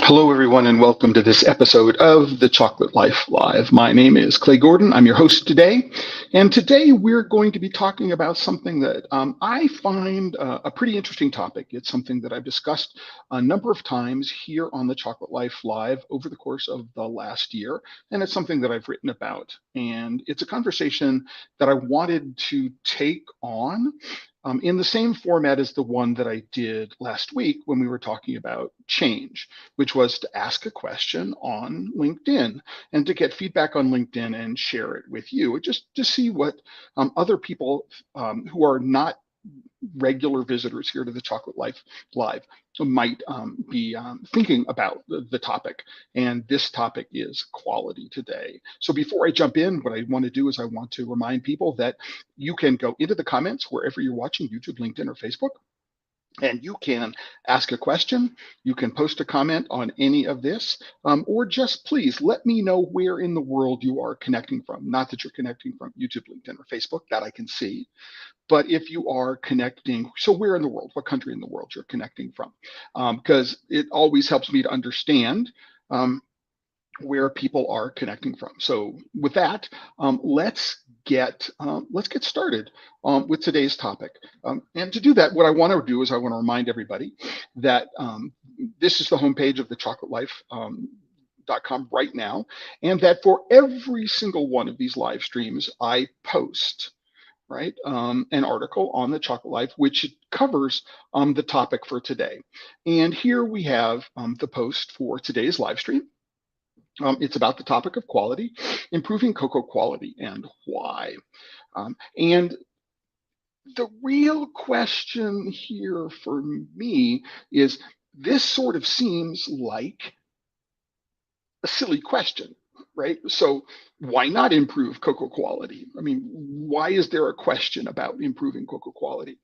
Hello, everyone, and welcome to this episode of The Chocolate Life Live. My name is Clay Gordon. I'm your host today. And today we're going to be talking about something that I find a pretty interesting topic. It's something that I've discussed a number of times here on The Chocolate Life Live over the course of the last year. And it's something that I've written about. And it's a conversation that I wanted to take on in the same format as the one that I did last week when we were talking about change, which was to ask a question on LinkedIn and to get feedback on LinkedIn and share it with you, just to see what other people who are not regular visitors here to the Chocolate Life Live might be thinking about the topic. And this topic is quality today. So before I jump in, what I want to do is I want to remind people that you can go into the comments wherever you're watching, YouTube, LinkedIn, or Facebook, and you can ask a question, you can post a comment on any of this, or just please let me know where in the world you are connecting from. Not that you're connecting from YouTube, LinkedIn, or Facebook, that I can see, but if you are connecting, so where in the world, what country in the world you're connecting from, because it always helps me to understand where people are connecting from. So with that, let's get started with today's topic. And to do that, what I want to do is I want to remind everybody that this is the homepage of the chocolatelife.com right now, and that for every single one of these live streams, I post an article on the Chocolate Life, which covers the topic for today. And here we have the post for today's live stream. It's about the topic of quality, improving cocoa quality, and why. And the real question here for me is, this sort of seems like a silly question, right? So why not improve cocoa quality? I mean, why is there a question about improving cocoa quality?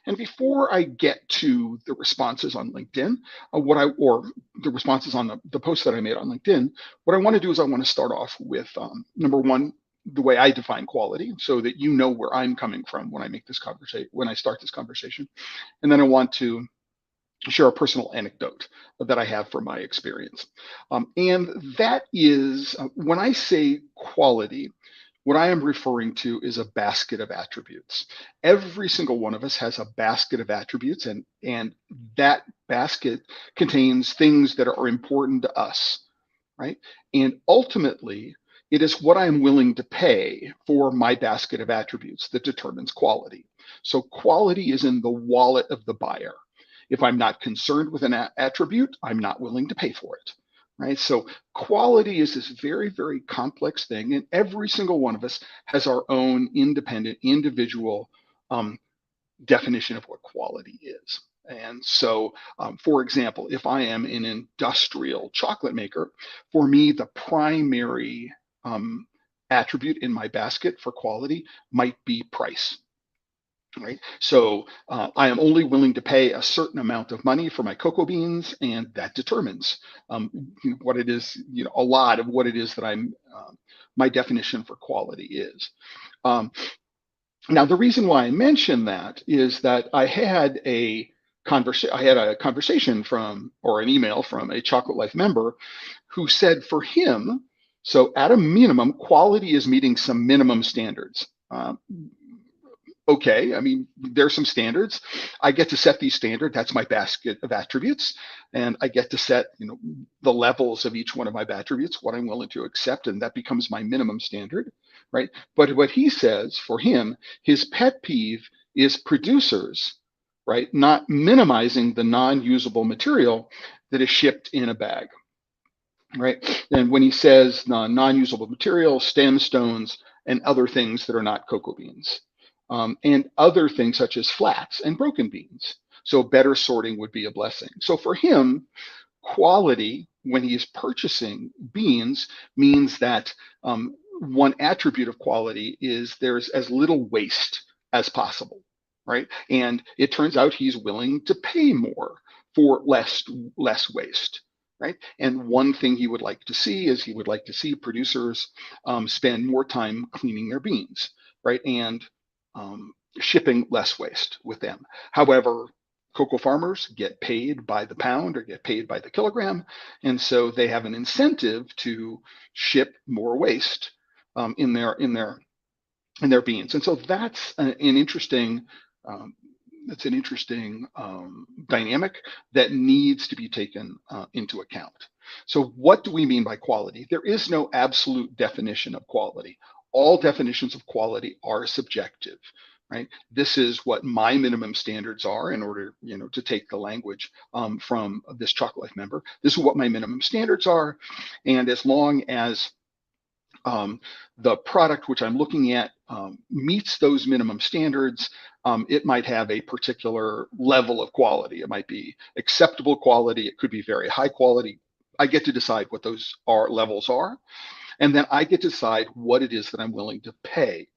And before I get to the responses on LinkedIn, or the responses on the post that I made on LinkedIn, what I want to do is I want to start off with number one, the way I define quality, so that you know where I'm coming from when I make this conversation, when I start this conversation. And then I want to share a personal anecdote that I have from my experience. And that is, when I say quality, what I am referring to is a basket of attributes. Every single one of us has a basket of attributes, and that basket contains things that are important to us, right? And ultimately, it is what I'm willing to pay for my basket of attributes that determines quality. So quality is in the wallet of the buyer. If I'm not concerned with an attribute, I'm not willing to pay for it, right? So quality is this very, very complex thing, and every single one of us has our own independent, individual definition of what quality is. And so, for example, if I am an industrial chocolate maker, for me, the primary attribute in my basket for quality might be price. Right. So I am only willing to pay a certain amount of money for my cocoa beans, and that determines what it is, a lot of what it is that my definition for quality is. Now, the reason why I mention that is that I had a conversation or an email from a Chocolate Life member who said for him, so at a minimum, quality is meeting some minimum standards. Okay, I mean, there's some standards. I get to set these standards. That's my basket of attributes. And I get to set, the levels of each one of my attributes, what I'm willing to accept, and that becomes my minimum standard, right? But what he says for him, his pet peeve is producers, right, not minimizing the non-usable material that is shipped in a bag, right? And when he says non-usable material, stem stones, and other things that are not cocoa beans. And other things such as flats and broken beans. So better sorting would be a blessing. So for him, quality, when he is purchasing beans, means that one attribute of quality is there's as little waste as possible, right? And it turns out he's willing to pay more for less waste. Right. And one thing he would like to see is he would like to see producers spend more time cleaning their beans, right? And shipping less waste with them. However, cocoa farmers get paid by the pound or get paid by the kilogram, and so they have an incentive to ship more waste in their beans. And so um, that's an interesting dynamic that needs to be taken into account. So what do we mean by quality? There is no absolute definition of quality. All definitions of quality are subjective, right? This is what my minimum standards are in order, to take the language from this Chocolate Life member. This is what my minimum standards are. And as long as the product which I'm looking at meets those minimum standards, it might have a particular level of quality. It might be acceptable quality. It could be very high quality. I get to decide what those levels are. And then I get to decide what it is that I'm willing to pay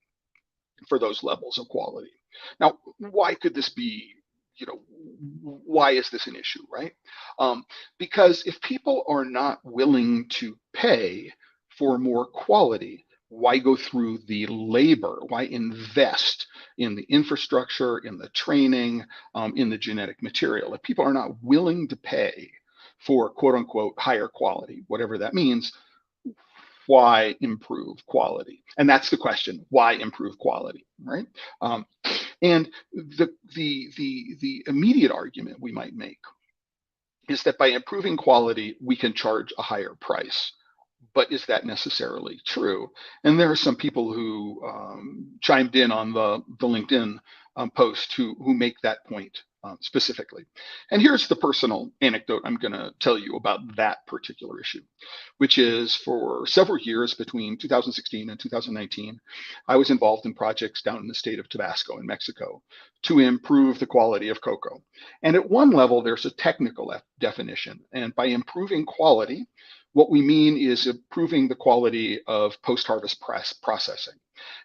for those levels of quality. Now, why could this be? Why is this an issue, right? Because if people are not willing to pay for more quality, why go through the labor? Why invest in the infrastructure, in the training, in the genetic material? If people are not willing to pay for quote unquote higher quality, whatever that means, why improve quality? And that's the question: why improve quality, right? And the immediate argument we might make is that by improving quality, we can charge a higher price. But is that necessarily true? And there are some people who chimed in on the LinkedIn post who make that point specifically. And here's the personal anecdote I'm going to tell you about that particular issue, which is for several years between 2016 and 2019, I was involved in projects down in the state of Tabasco in Mexico to improve the quality of cocoa. And at one level, there's a technical definition. And by improving quality, what we mean is improving the quality of post-harvest processing.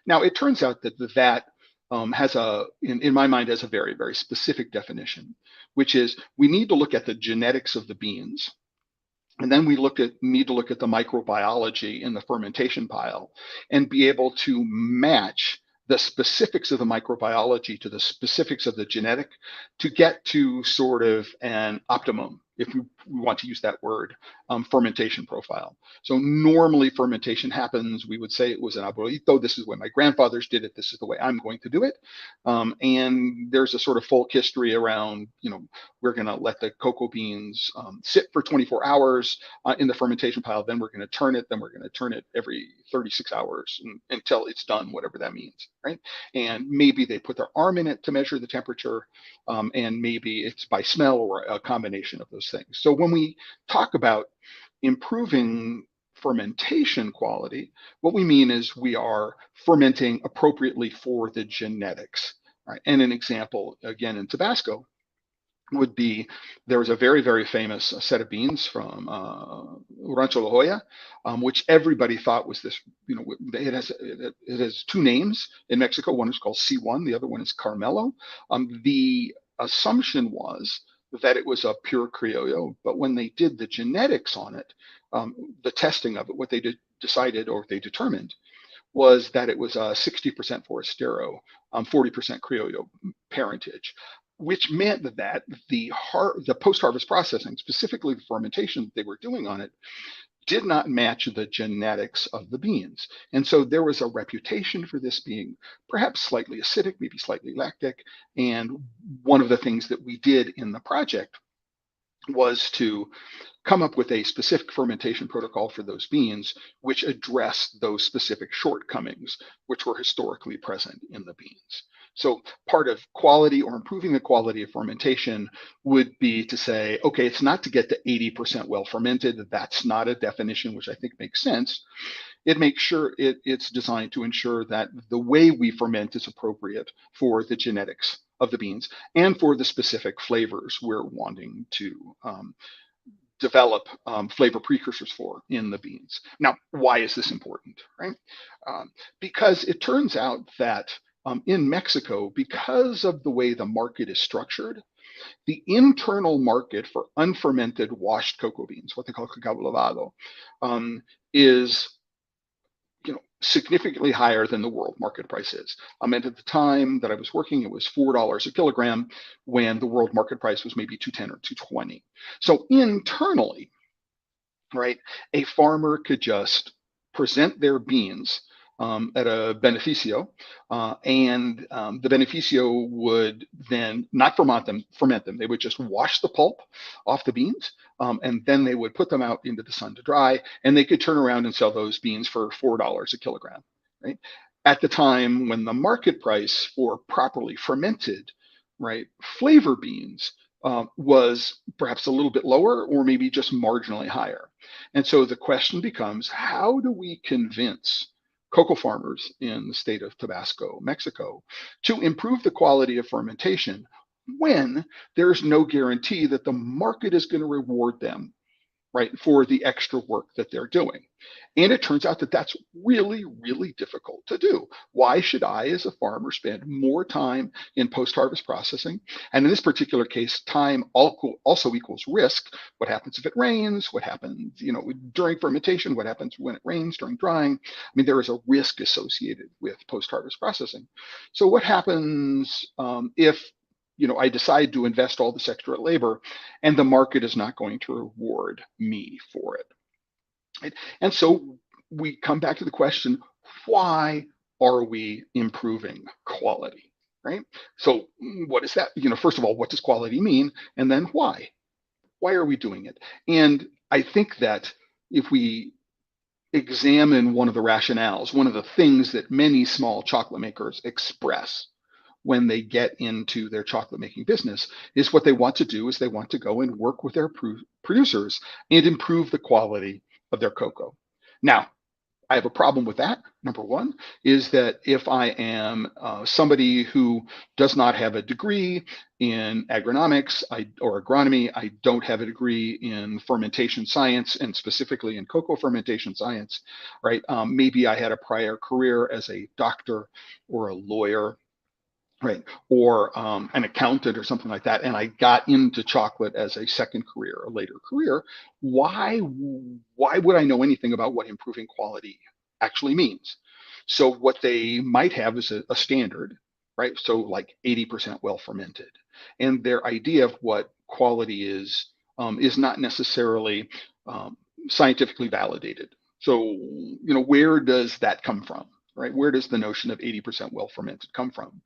Now, it turns out that in my mind, has a very, very specific definition, which is we need to look at the genetics of the beans, and then we need to look at the microbiology in the fermentation pile and be able to match the specifics of the microbiology to the specifics of the genetic to get to sort of an optimum, if we want to use that word, fermentation profile. So normally fermentation happens, we would say it was an abuelito. This is the way my grandfathers did it. This is the way I'm going to do it. And there's a sort of folk history around, we're going to let the cocoa beans sit for 24 hours in the fermentation pile. Then we're going to turn it. Then we're going to turn it every 36 hours until it's done, whatever that means, right? And maybe they put their arm in it to measure the temperature, and maybe it's by smell or a combination of those things. So when we talk about improving fermentation quality, what we mean is we are fermenting appropriately for the genetics, right? And an example, again, in Tabasco, would be there was a very, very famous set of beans from Rancho La Jolla, which everybody thought was this, it has two names in Mexico. One is called C1, the other one is Carmelo. The assumption was that it was a pure Criollo, but when they did the genetics on it, the testing of it, what they decided or they determined was that it was a 60% Forastero, 40% Criollo parentage, which meant that the post-harvest processing, specifically the fermentation they were doing on it, did not match the genetics of the beans. And so there was a reputation for this being perhaps slightly acidic, maybe slightly lactic. And one of the things that we did in the project was to come up with a specific fermentation protocol for those beans, which addressed those specific shortcomings, which were historically present in the beans. So part of quality or improving the quality of fermentation would be to say, okay, it's not to get to 80% well fermented. That's not a definition, which I think makes sense. It makes sure it's designed to ensure that the way we ferment is appropriate for the genetics of the beans and for the specific flavors we're wanting to develop flavor precursors for in the beans. Now, why is this important, right? Because it turns out that in Mexico, because of the way the market is structured, the internal market for unfermented washed cocoa beans, what they call cacao lavado, is significantly higher than the world market price is. And at the time that I was working, it was $4 a kilogram when the world market price was maybe 210 or 220. So internally, right, a farmer could just present their beans at a beneficio, and the beneficio would then not ferment them. They would just wash the pulp off the beans, and then they would put them out into the sun to dry, and they could turn around and sell those beans for $4 a kilogram, right? At the time when the market price for properly fermented, right, flavor beans was perhaps a little bit lower or maybe just marginally higher. And so the question becomes, how do we convince cocoa farmers in the state of Tabasco, Mexico, to improve the quality of fermentation when there's no guarantee that the market is going to reward them, right, for the extra work that they're doing? And it turns out that that's really, really difficult to do. Why should I, as a farmer, spend more time in post-harvest processing? And in this particular case, time also equals risk. What happens if it rains? What happens, during fermentation? What happens when it rains during drying? I mean, there is a risk associated with post-harvest processing. So what happens if I decide to invest all this extra labor and the market is not going to reward me for it? Right? And so we come back to the question, why are we improving quality? Right? So what is that? First of all, what does quality mean? And then why? Why are we doing it? And I think that if we examine one of the rationales, one of the things that many small chocolate makers express when they get into their chocolate making business, is what they want to do is they want to go and work with their producers and improve the quality of their cocoa. Now, I have a problem with that. Number one is that if I am somebody who does not have a degree in agronomics or agronomy, I don't have a degree in fermentation science, and specifically in cocoa fermentation science, right? Maybe I had a prior career as a doctor or a lawyer, right, or an accountant or something like that, and I got into chocolate as a second career, a later career. Why would I know anything about what improving quality actually means? So what they might have is a standard, right? So like 80% well fermented, and their idea of what quality is not necessarily scientifically validated. So where does that come from? Right? Where does the notion of 80% well fermented come from?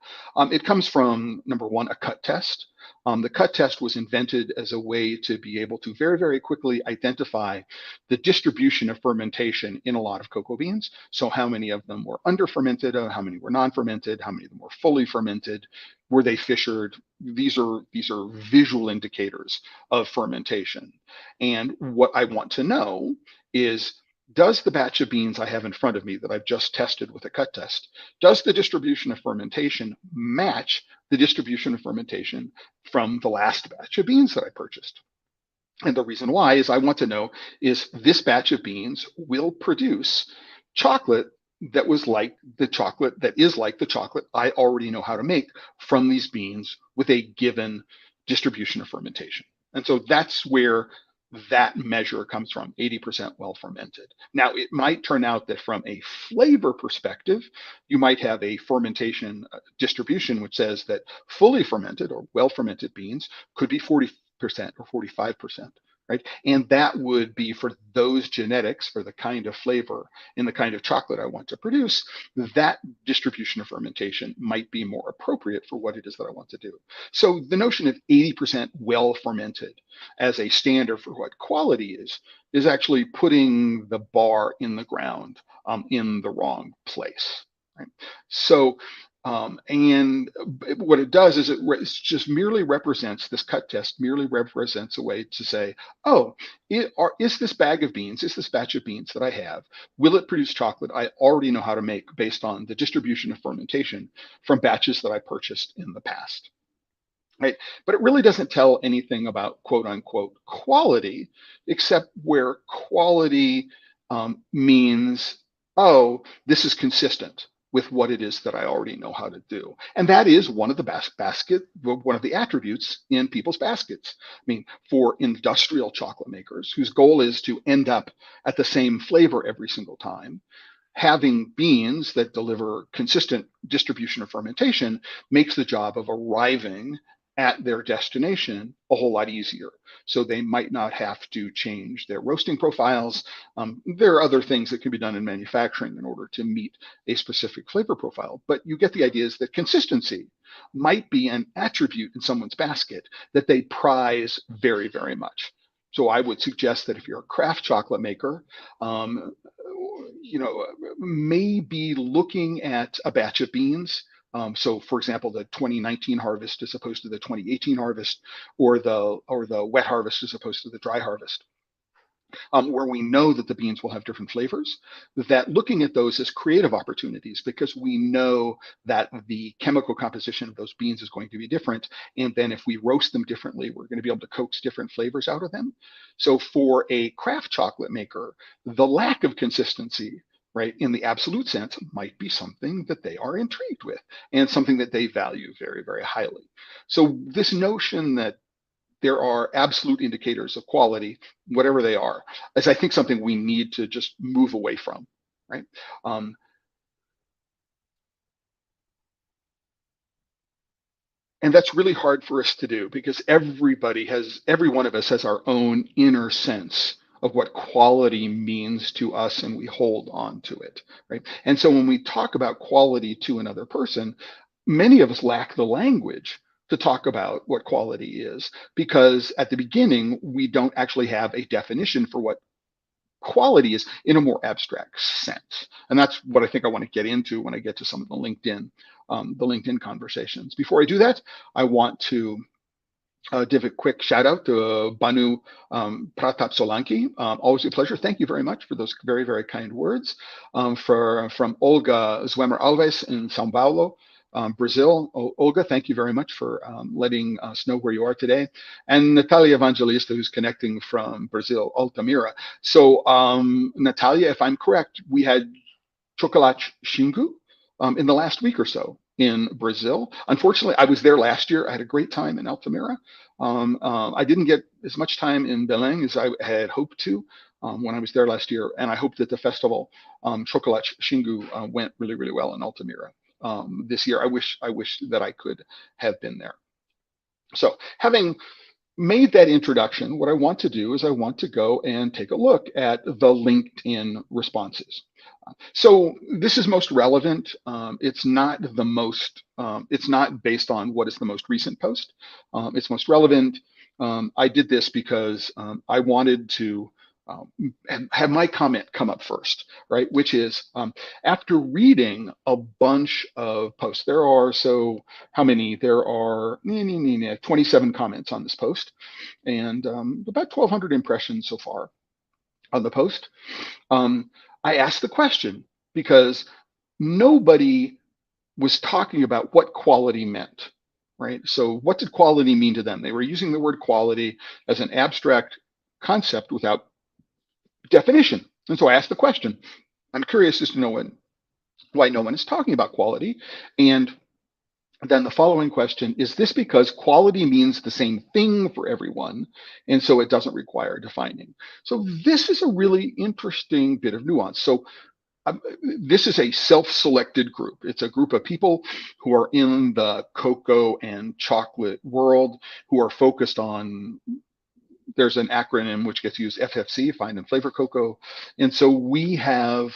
It comes from, number one, a cut test. The cut test was invented as a way to be able to very, very quickly identify the distribution of fermentation in a lot of cocoa beans. So how many of them were under fermented, how many were non-fermented, how many of them were fully fermented, were they fissured? These are visual indicators of fermentation. And what I want to know is, does the batch of beans I have in front of me that I've just tested with a cut test, does the distribution of fermentation match the distribution of fermentation from the last batch of beans that I purchased? And the reason why is I want to know, is this batch of beans will produce chocolate that was like the chocolate that is like the chocolate I already know how to make from these beans with a given distribution of fermentation. And so that's where that measure comes from, 80% well fermented. Now, it might turn out that from a flavor perspective, you might have a fermentation distribution which says that fully fermented or well fermented beans could be 40% or 45%. Right? And that would be for those genetics, for the kind of flavor and the kind of chocolate I want to produce, that distribution of fermentation might be more appropriate for what it is that I want to do. So the notion of 80% well fermented as a standard for what quality is actually putting the bar in the ground in the wrong place. Right? So and what it does is it just merely represents, this cut test merely represents a way to say, oh, is this bag of beans, is this batch of beans that I have, will it produce chocolate I already know how to make based on the distribution of fermentation from batches that I purchased in the past? Right? But it really doesn't tell anything about quote unquote quality, except where quality means, oh, this is consistent with what it is that I already know how to do. And that is one of the one of the attributes in people's baskets. I mean, for industrial chocolate makers whose goal is to end up at the same flavor every single time, having beans that deliver consistent distribution of fermentation makes the job of arriving at their destination a whole lot easier. So they might not have to change their roasting profiles. There are other things that can be done in manufacturing in order to meet a specific flavor profile, but you get the idea is that consistency might be an attribute in someone's basket that they prize very, very much. So I would suggest that if you're a craft chocolate maker, um, maybe looking at a batch of beans. So, for example, the 2019 harvest as opposed to the 2018 harvest, or the wet harvest as opposed to the dry harvest, where we know that the beans will have different flavors, that looking at those as creative opportunities, because we know that the chemical composition of those beans is going to be different. And then if we roast them differently, we're going to be able to coax different flavors out of them. So for a craft chocolate maker, the lack of consistency, right, in the absolute sense, might be something that they are intrigued with and something that they value very, very highly. So this notion that there are absolute indicators of quality, whatever they are, is I think something we need to just move away from, right? Um, and that's really hard for us to do because every one of us has our own inner sense of what quality means to us, and we hold on to it, right? And so when we talk about quality to another person, many of us lack the language to talk about what quality is because at the beginning we don't actually have a definition for what quality is in a more abstract sense. And that's what I think I want to get into when I get to some of the LinkedIn conversations. Before I do that, I want to give a quick shout out to Banu Pratap Solanki. Always a pleasure. Thank you very much for those very, very kind words. From Olga Zwemer Alves in Sao Paulo, Brazil. Olga, thank you very much for letting us know where you are today. And Natalia Evangelista, who's connecting from Brazil, Altamira. So, Natalia, if I'm correct, we had Chocolate Xingu in the last week or so in Brazil. Unfortunately, I was there last year. I had a great time in Altamira. I didn't get as much time in Belém as I had hoped to when I was there last year, and I hope that the festival Chocolate Xingu went really, really well in Altamira this year. I wish that I could have been there. So, having made that introduction, what I want to do is I want to go and take a look at the LinkedIn responses. So this is most relevant. It's not the most. It's not based on what is the most recent post. It's most relevant. I did this because I wanted to um, have my comment come up first, right? Which is after reading a bunch of posts. There are how many? There are 27 comments on this post, and about 1,200 impressions so far on the post. I asked the question because nobody was talking about what quality meant, right? So, what did quality mean to them? They were using the word quality as an abstract concept without definition. And so I asked the question. I'm curious as to know why no one is talking about quality. And then the following question is this because quality means the same thing for everyone, and so it doesn't require defining? So, this is a really interesting bit of nuance. So, um, this is a self-selected group. It's a group of people who are in the cocoa and chocolate world who are focused on, there's an acronym which gets used, FFC, Fine and Flavor Cocoa. And so we have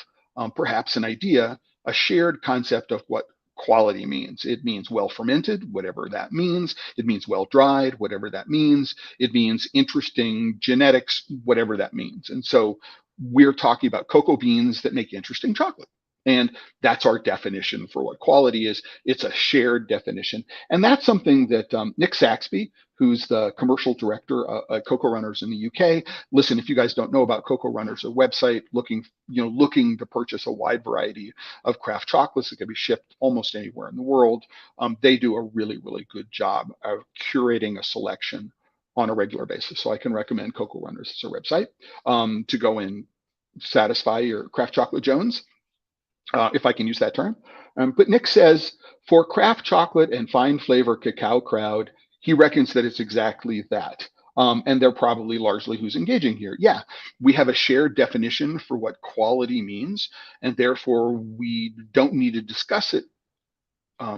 perhaps an idea, a shared concept of what quality means. It means well fermented, whatever that means. It means well dried, whatever that means. It means interesting genetics, whatever that means. And so we're talking about cocoa beans that make interesting chocolate. And that's our definition for what quality is. It's a shared definition. And that's something that Nick Saxby, who's the commercial director at Cocoa Runners in the UK. Listen, if you guys don't know about Cocoa Runners, a website looking to purchase a wide variety of craft chocolates that can be shipped almost anywhere in the world. They do a really, really good job of curating a selection on a regular basis. So I can recommend Cocoa Runners as a website to go and satisfy your craft chocolate Jones, if I can use that term. But Nick says, for craft chocolate and fine flavor cacao crowd, he reckons that it's exactly that. And they're probably largely who's engaging here. Yeah, we have a shared definition for what quality means, and therefore we don't need to discuss it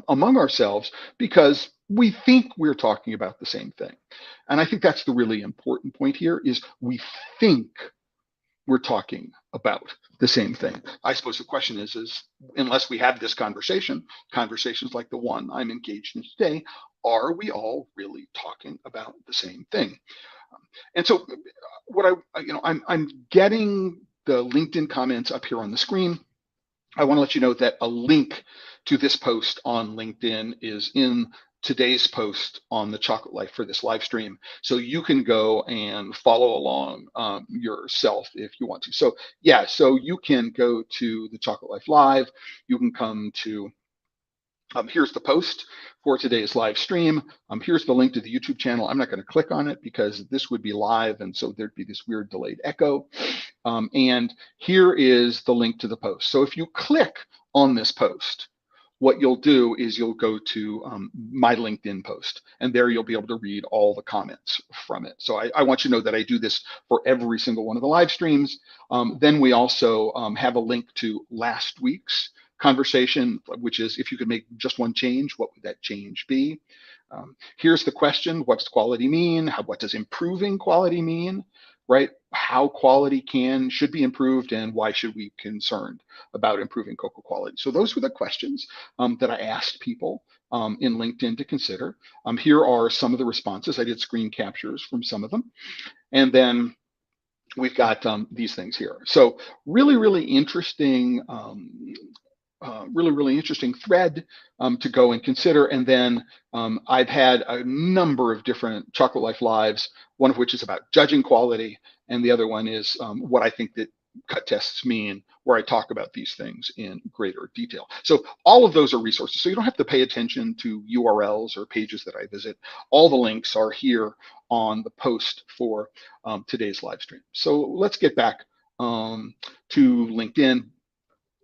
among ourselves because we think we're talking about the same thing. And I think that's the really important point here is we think we're talking about the same thing. I suppose the question is unless we have this conversation, conversations like the one I'm engaged in today, are we all really talking about the same thing? And so what I'm getting the LinkedIn comments up here on the screen. I want to let you know that a link to this post on LinkedIn is in today's post on the Chocolate Life for this live stream. So you can go and follow along yourself if you want to. So yeah, so you can go to the Chocolate Life Live. You can come to here's the post for today's live stream. Here's the link to the YouTube channel. I'm not going to click on it because this would be live, and so there'd be this weird delayed echo. And here is the link to the post. So if you click on this post, what you'll do is you'll go to my LinkedIn post, and there you'll be able to read all the comments from it. So I want you to know that I do this for every single one of the live streams. Then we also have a link to last week's conversation, which is if you could make just one change, what would that change be? Here's the question: what does quality mean? What does improving quality mean? Right? How quality should be improved, and why should we be concerned about improving cocoa quality? So those were the questions that I asked people in LinkedIn to consider. Here are some of the responses. I did screen captures from some of them, and then we've got these things here. So really interesting. Really interesting thread to go and consider. And then I've had a number of different Chocolate Life Lives, one of which is about judging quality, and the other one is what I think that cut tests mean, where I talk about these things in greater detail. So all of those are resources. So you don't have to pay attention to URLs or pages that I visit. All the links are here on the post for today's live stream. So let's get back to LinkedIn.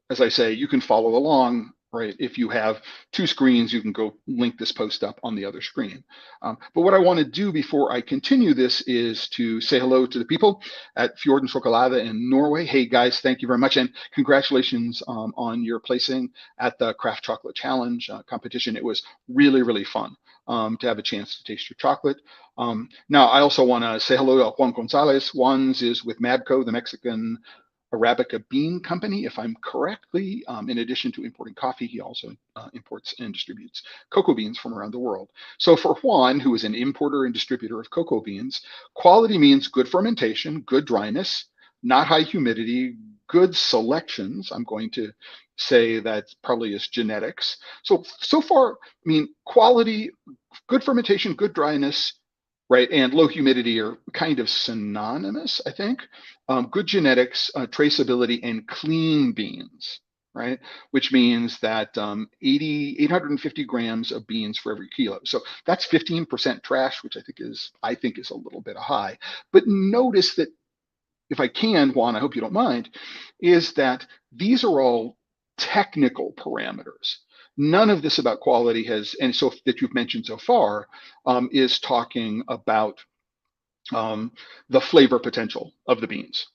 As I say, you can follow along, right? If you have two screens, you can go link this post up on the other screen. But what I want to do before I continue this is to say hello to the people at Fjord and Chocolate in Norway. Hey guys, thank you very much. And congratulations on your placing at the Craft Chocolate Challenge competition. It was really fun to have a chance to taste your chocolate. Now, I also want to say hello to Juan Gonzalez. Juan's is with Madco, the Mexican Arabica Bean Company, if I'm correctly. In addition to importing coffee, he also imports and distributes cocoa beans from around the world. So for Juan, who is an importer and distributor of cocoa beans, quality means good fermentation, good dryness, not high humidity, good selections. I'm going to say that probably is genetics. So far, I mean, quality, good fermentation, good dryness, right, and low humidity are kind of synonymous, I think. Good genetics, traceability, and clean beans, right, which means that 850 grams of beans for every kilo. So that's 15% trash, which I think is a little bit high. But notice that, if I can, Juan, I hope you don't mind, is that these are all technical parameters. None of this about quality and so that you've mentioned so far, is talking about the flavor potential of the beans,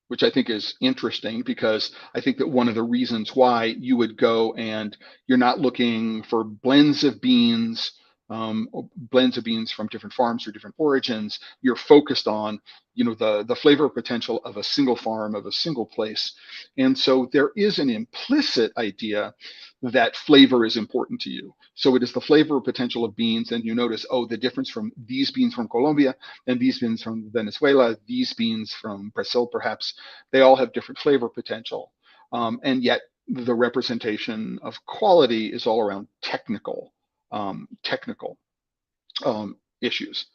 which I think is interesting because I think that one of the reasons why you would go and you're not looking for blends of beans from different farms or different origins. You're focused on, the flavor potential of a single farm, of a single place. And so there is an implicit idea that flavor is important to you. So it is the flavor potential of beans, and you notice, the difference from these beans from Colombia and these beans from Venezuela, these beans from Brazil, perhaps, they all have different flavor potential. And yet the representation of quality is all around technical issues,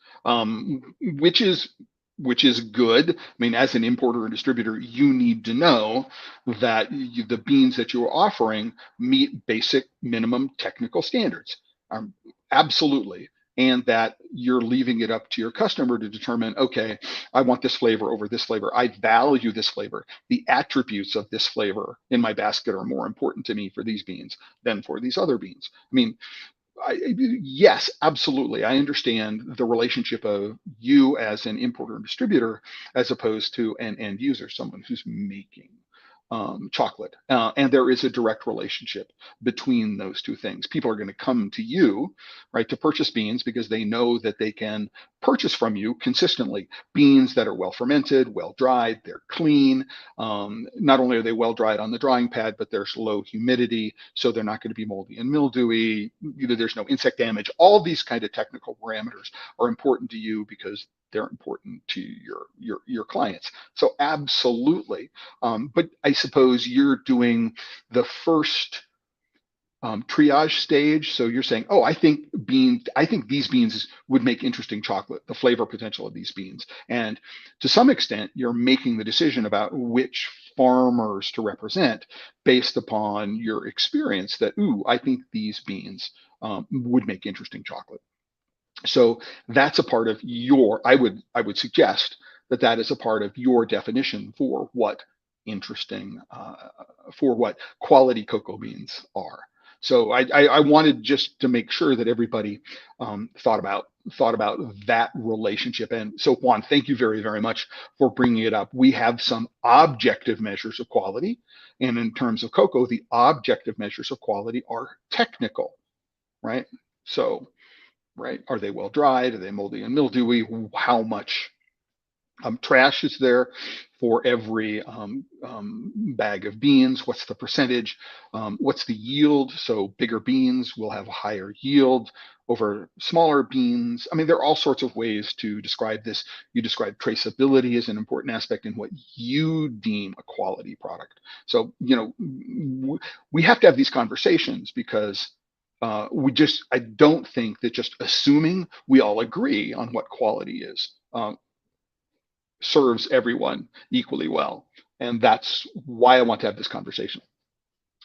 which is good. I mean, as an importer and distributor, you need to know that the beans that you're offering meet basic minimum technical standards. Absolutely. And that you're leaving it up to your customer to determine, okay, I want this flavor over this flavor. I value this flavor. The attributes of this flavor in my basket are more important to me for these beans than for these other beans. I mean, Yes, absolutely. I understand the relationship of you as an importer and distributor as opposed to an end user, someone who's making chocolate. And there is a direct relationship between those two things. People are going to come to you, right, to purchase beans because they know that they can purchase from you consistently beans that are well fermented, well dried, they're clean. Not only are they well dried on the drying pad, but there's low humidity, so they're not going to be moldy and mildewy. There's no insect damage. All these kind of technical parameters are important to you because they're important to your clients. So absolutely. But I suppose you're doing the first triage stage. So you're saying, oh, I think these beans would make interesting chocolate, the flavor potential of these beans. And to some extent, you're making the decision about which farmers to represent based upon your experience that, ooh, I think these beans would make interesting chocolate. So that's a part of I would suggest that that is a part of your definition for what interesting, for what quality cocoa beans are. So I wanted just to make sure that everybody thought about that relationship. And so Juan, thank you very, very much for bringing it up. We have some objective measures of quality. And in terms of cocoa, the objective measures of quality are technical, right? So right? Are they well dried? Are they moldy and mildewy? How much trash is there for every bag of beans? What's the percentage? What's the yield? So bigger beans will have a higher yield over smaller beans. I mean, there are all sorts of ways to describe this. You describe traceability as an important aspect in what you deem a quality product. So, we have to have these conversations because I don't think that just assuming we all agree on what quality is serves everyone equally well. And that's why I want to have this conversation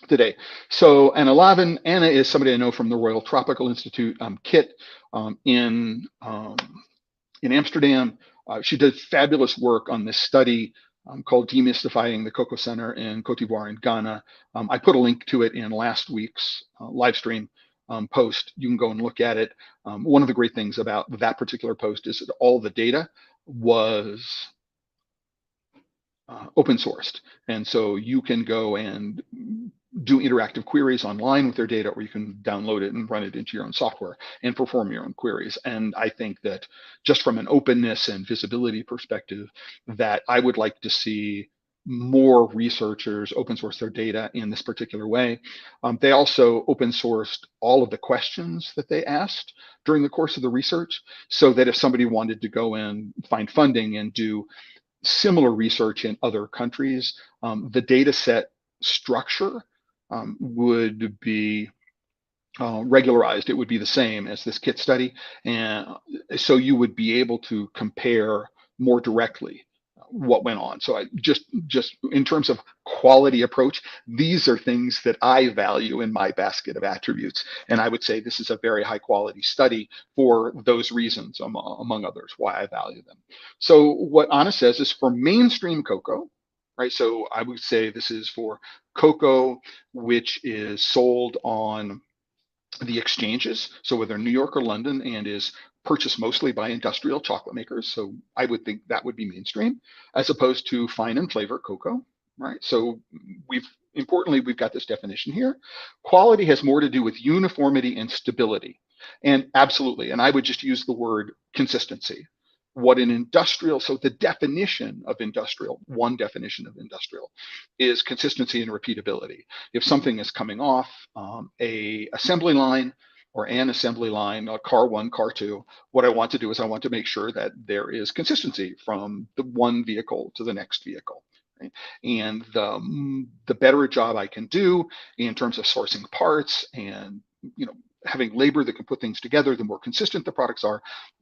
today. So Anna is somebody I know from the Royal Tropical Institute, Kit in Amsterdam. She did fabulous work on this study called Demystifying the Cocoa Center in Cote d'Ivoire and Ghana. I put a link to it in last week's live stream post. You can go and look at it. One of the great things about that particular post is that all the data was open sourced. And so you can go and do interactive queries online with their data, or you can download it and run it into your own software and perform your own queries. And I think that just from an openness and visibility perspective, that I would like to see more researchers open source their data in this particular way. They also open sourced all of the questions that they asked during the course of the research, so that if somebody wanted to go and find funding and do similar research in other countries, the data set structure would be regularized. It would be the same as this KIT study. And so you would be able to compare more directly what went on. So I just in terms of quality approach, these are things that I value in my basket of attributes. And I would say this is a very high quality study for those reasons, among others, why I value them. So what Anna says is for mainstream cocoa, right? So I would say this is for cocoa which is sold on the exchanges, so whether New York or London, and is purchased mostly by industrial chocolate makers. So I would think that would be mainstream, as opposed to fine and flavor cocoa, right? So we've got this definition here. Quality has more to do with uniformity and stability. And absolutely, and I would just use the word consistency. What an industrial, so the definition of industrial, one definition of industrial, is consistency and repeatability. If something is coming off a assembly line or an assembly line, car one, car two, what I want to do is I want to make sure that there is consistency from the one vehicle to the next vehicle. Right? And the better a job I can do in terms of sourcing parts and having labor that can put things together, the more consistent the products are,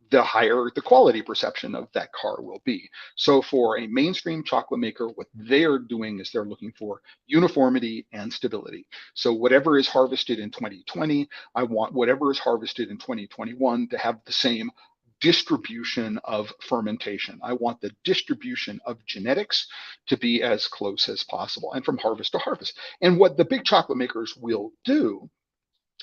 the higher the quality perception of that car will be. So for a mainstream chocolate maker, what they're doing is they're looking for uniformity and stability. So whatever is harvested in 2020, I want whatever is harvested in 2021 to have the same distribution of fermentation. I want the distribution of genetics to be as close as possible and from harvest to harvest. And what the big chocolate makers will do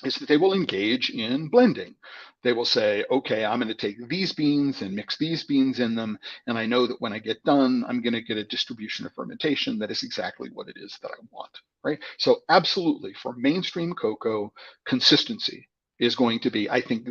is that they will engage in blending. They will say, okay, I'm going to take these beans and mix these beans in them. And I know that when I get done, I'm going to get a distribution of fermentation that is exactly what it is that I want, right? So absolutely, for mainstream cocoa, consistency is going to be, I think,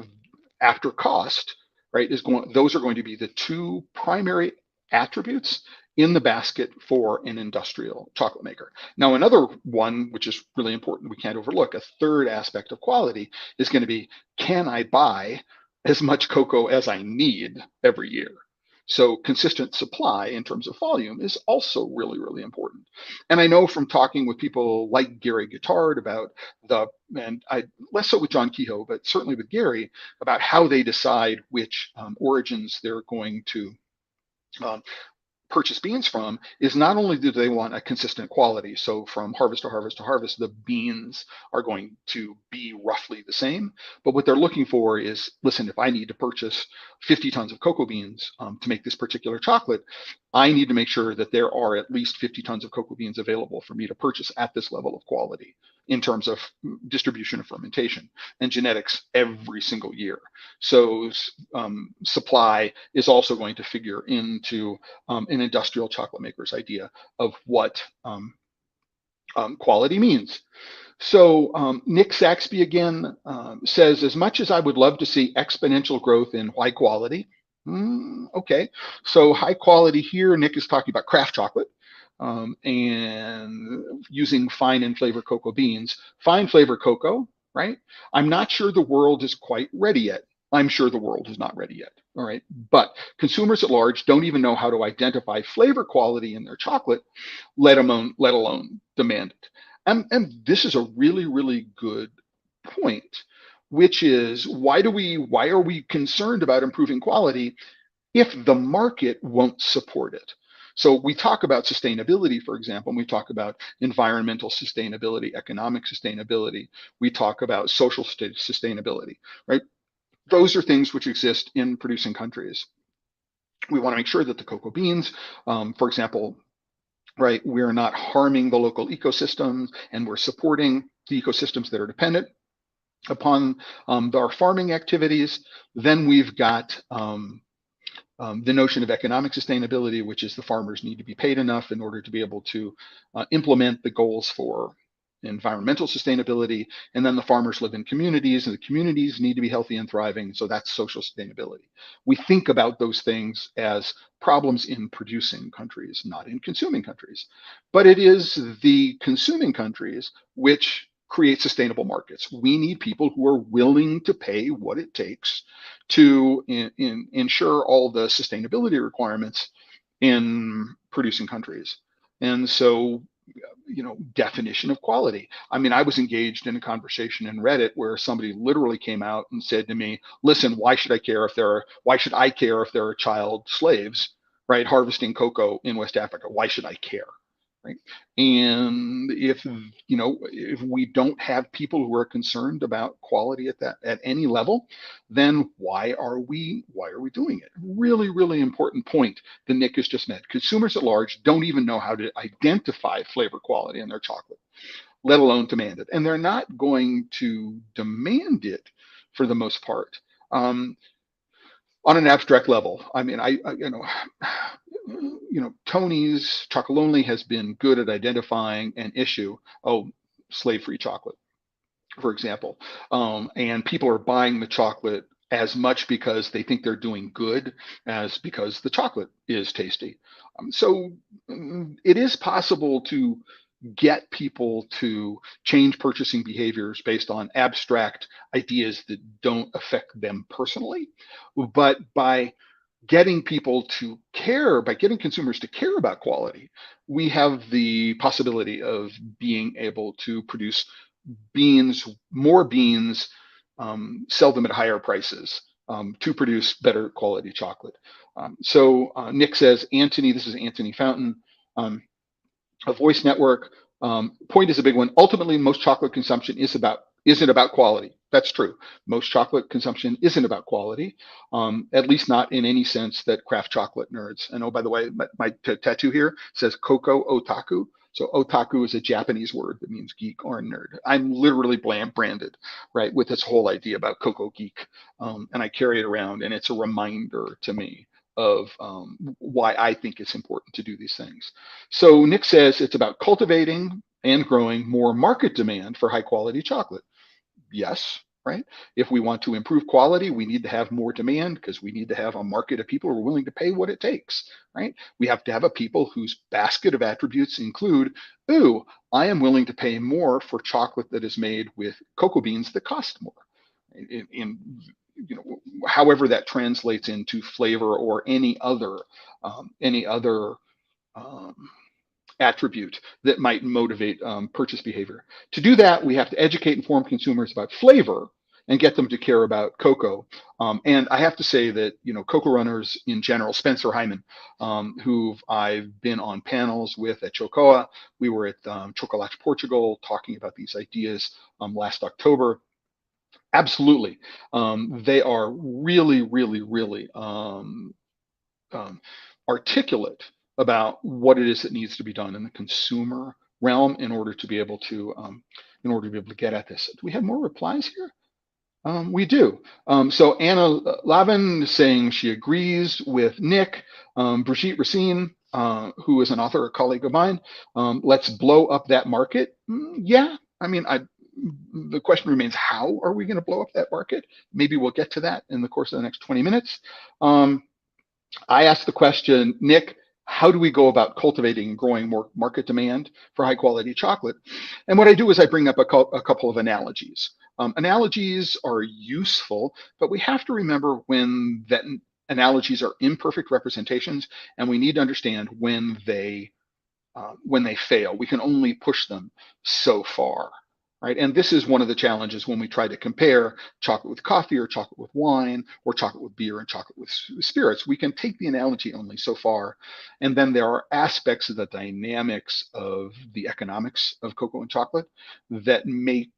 after cost, right, those are going to be the two primary attributes in the basket for an industrial chocolate maker. Now, another one, which is really important, we can't overlook, a third aspect of quality is going to be, can I buy as much cocoa as I need every year? So consistent supply in terms of volume is also really, really important. And I know from talking with people like Gary Guittard about and I less so with John Kehoe, but certainly with Gary, about how they decide which origins they're going to um, purchase beans from, is not only do they want a consistent quality, so from harvest to harvest to harvest, the beans are going to be roughly the same, but what they're looking for is, listen, if I need to purchase 50 tons of cocoa beans to make this particular chocolate, I need to make sure that there are at least 50 tons of cocoa beans available for me to purchase at this level of quality in terms of distribution of fermentation and genetics every single year. So supply is also going to figure into an industrial chocolate maker's idea of what quality means. So Nick Saxby again says, as much as I would love to see exponential growth in high quality, okay, so high quality here, Nick is talking about craft chocolate and using fine and flavor cocoa beans. Fine flavor cocoa, right? I'm not sure the world is quite ready yet. I'm sure the world is not ready yet. All right. But consumers at large don't even know how to identify flavor quality in their chocolate, let alone demand it. And this is a really, really good point, which is why are we concerned about improving quality if the market won't support it? So we talk about sustainability, for example, and we talk about environmental sustainability, economic sustainability. We talk about social sustainability, right? Those are things which exist in producing countries. We want to make sure that the cocoa beans, for example, right, we're not harming the local ecosystems and we're supporting the ecosystems that are dependent upon our farming activities. Then we've got the notion of economic sustainability, which is the farmers need to be paid enough in order to be able to implement the goals for environmental sustainability. And then the farmers live in communities, and the communities need to be healthy and thriving. So that's social sustainability. We think about those things as problems in producing countries, not in consuming countries. But it is the consuming countries which create sustainable markets. We need people who are willing to pay what it takes to ensure all the sustainability requirements in producing countries. And so, definition of quality. I mean, I was engaged in a conversation in Reddit where somebody literally came out and said to me, listen, why should I care if there are child slaves, right, harvesting cocoa in West Africa? Why should I care? Right. And if we don't have people who are concerned about quality at any level, then why are we doing it? Really, really important point that Nick has just made. Consumers at large don't even know how to identify flavor quality in their chocolate, let alone demand it. And they're not going to demand it for the most part. On an abstract level. I mean, Tony's Chocolonely has been good at identifying an issue. Oh, slave-free chocolate, for example, and people are buying the chocolate as much because they think they're doing good as because the chocolate is tasty. It is possible to get people to change purchasing behaviors based on abstract ideas that don't affect them personally. But by getting getting consumers to care about quality, we have the possibility of being able to produce more beans, sell them at higher prices to produce better quality chocolate. Nick says, this is Anthony Fountain, a voice network. Point is a big one. Ultimately, most chocolate consumption is about isn't about quality. That's true. Most chocolate consumption isn't about quality, at least not in any sense that craft chocolate nerds. And oh, by the way, my tattoo here says Coco Otaku. So otaku is a Japanese word that means geek or nerd. I'm literally branded, right, with this whole idea about Coco Geek. And I carry it around, and it's a reminder to me of why I think it's important to do these things. So Nick says it's about cultivating and growing more market demand for high quality chocolate. Yes, right? If we want to improve quality, we need to have more demand because we need to have a market of people who are willing to pay what it takes, right? We have to have a people whose basket of attributes include, ooh, I am willing to pay more for chocolate that is made with cocoa beans that cost more. In however that translates into flavor or any other um, attribute that might motivate purchase behavior. To do that, we have to educate and inform consumers about flavor and get them to care about cocoa. And I have to say that, cocoa runners in general, Spencer Hyman, who I've been on panels with at Chocoa, we were at Chocolate Portugal talking about these ideas last October. Absolutely. They are really, really, really um, articulate about what it is that needs to be done in the consumer realm in order to be able to get at this. Do we have more replies here? We do. So Anna Lavin is saying she agrees with Nick. Brigitte Racine, who is an author, a colleague of mine, let's blow up that market. Yeah, I mean, the question remains, how are we going to blow up that market? Maybe we'll get to that in the course of the next 20 minutes. I asked the question, Nick, how do we go about cultivating and growing more market demand for high quality chocolate? And what I do is I bring up a couple of analogies. Analogies are useful, but we have to remember that analogies are imperfect representations, and we need to understand when they fail. We can only push them so far, right? And this is one of the challenges when we try to compare chocolate with coffee or chocolate with wine or chocolate with beer and chocolate with spirits. We can take the analogy only so far. And then there are aspects of the dynamics of the economics of cocoa and chocolate that make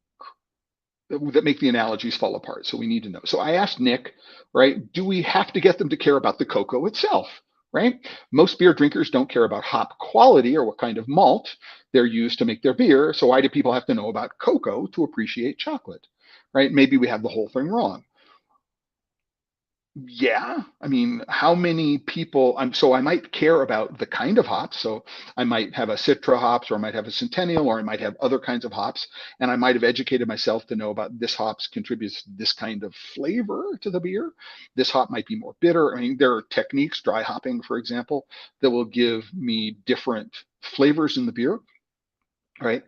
the analogies fall apart. So we need to know. So I asked Nick, right, do we have to get them to care about the cocoa itself? Right? Most beer drinkers don't care about hop quality or what kind of malt they're used to make their beer. So why do people have to know about cocoa to appreciate chocolate? Right? Maybe we have the whole thing wrong. Yeah, I mean, how many people? So I might care about the kind of hops. So I might have a Citra hops, or I might have a Centennial, or I might have other kinds of hops, and I might have educated myself to know about this hops contributes this kind of flavor to the beer. This hop might be more bitter. I mean, there are techniques, dry hopping, for example, that will give me different flavors in the beer. Right.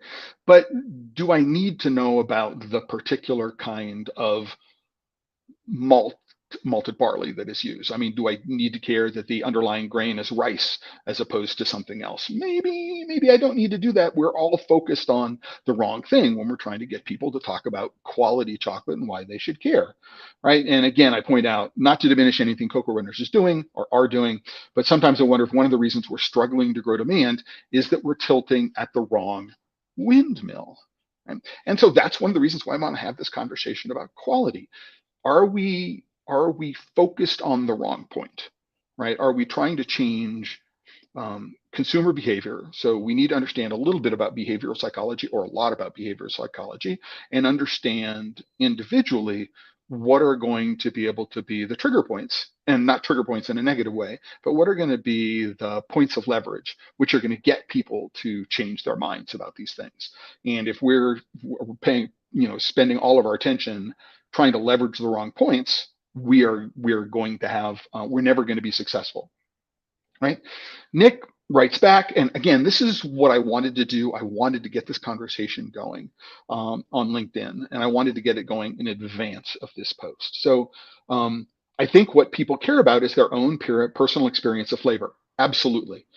But do I need to know about the particular kind of malted barley that is used? I mean, do I need to care that the underlying grain is rice as opposed to something else? Maybe I don't need to do that. We're all focused on the wrong thing when we're trying to get people to talk about quality chocolate and why they should care, right? And again, I point out, not to diminish anything Cocoa Runners is doing or are doing, but sometimes I wonder if one of the reasons we're struggling to grow demand is that we're tilting at the wrong windmill. Right? And so that's one of the reasons why I want to have this conversation about quality. Are we focused on the wrong point, right? Are we trying to change consumer behavior? So we need to understand a little bit about behavioral psychology, or a lot about behavioral psychology, and understand individually what are going to be able to be the trigger points, and not trigger points in a negative way, but what are going to be the points of leverage, which are going to get people to change their minds about these things. And if we're paying, spending all of our attention trying to leverage the wrong points, we're going to have we're never going to be successful, right? Nick writes back, and again, this is what I wanted to do. I wanted to get this conversation going on LinkedIn, and I wanted to get it going in advance of this post. So I think what people care about is their own personal experience of flavor. Absolutely.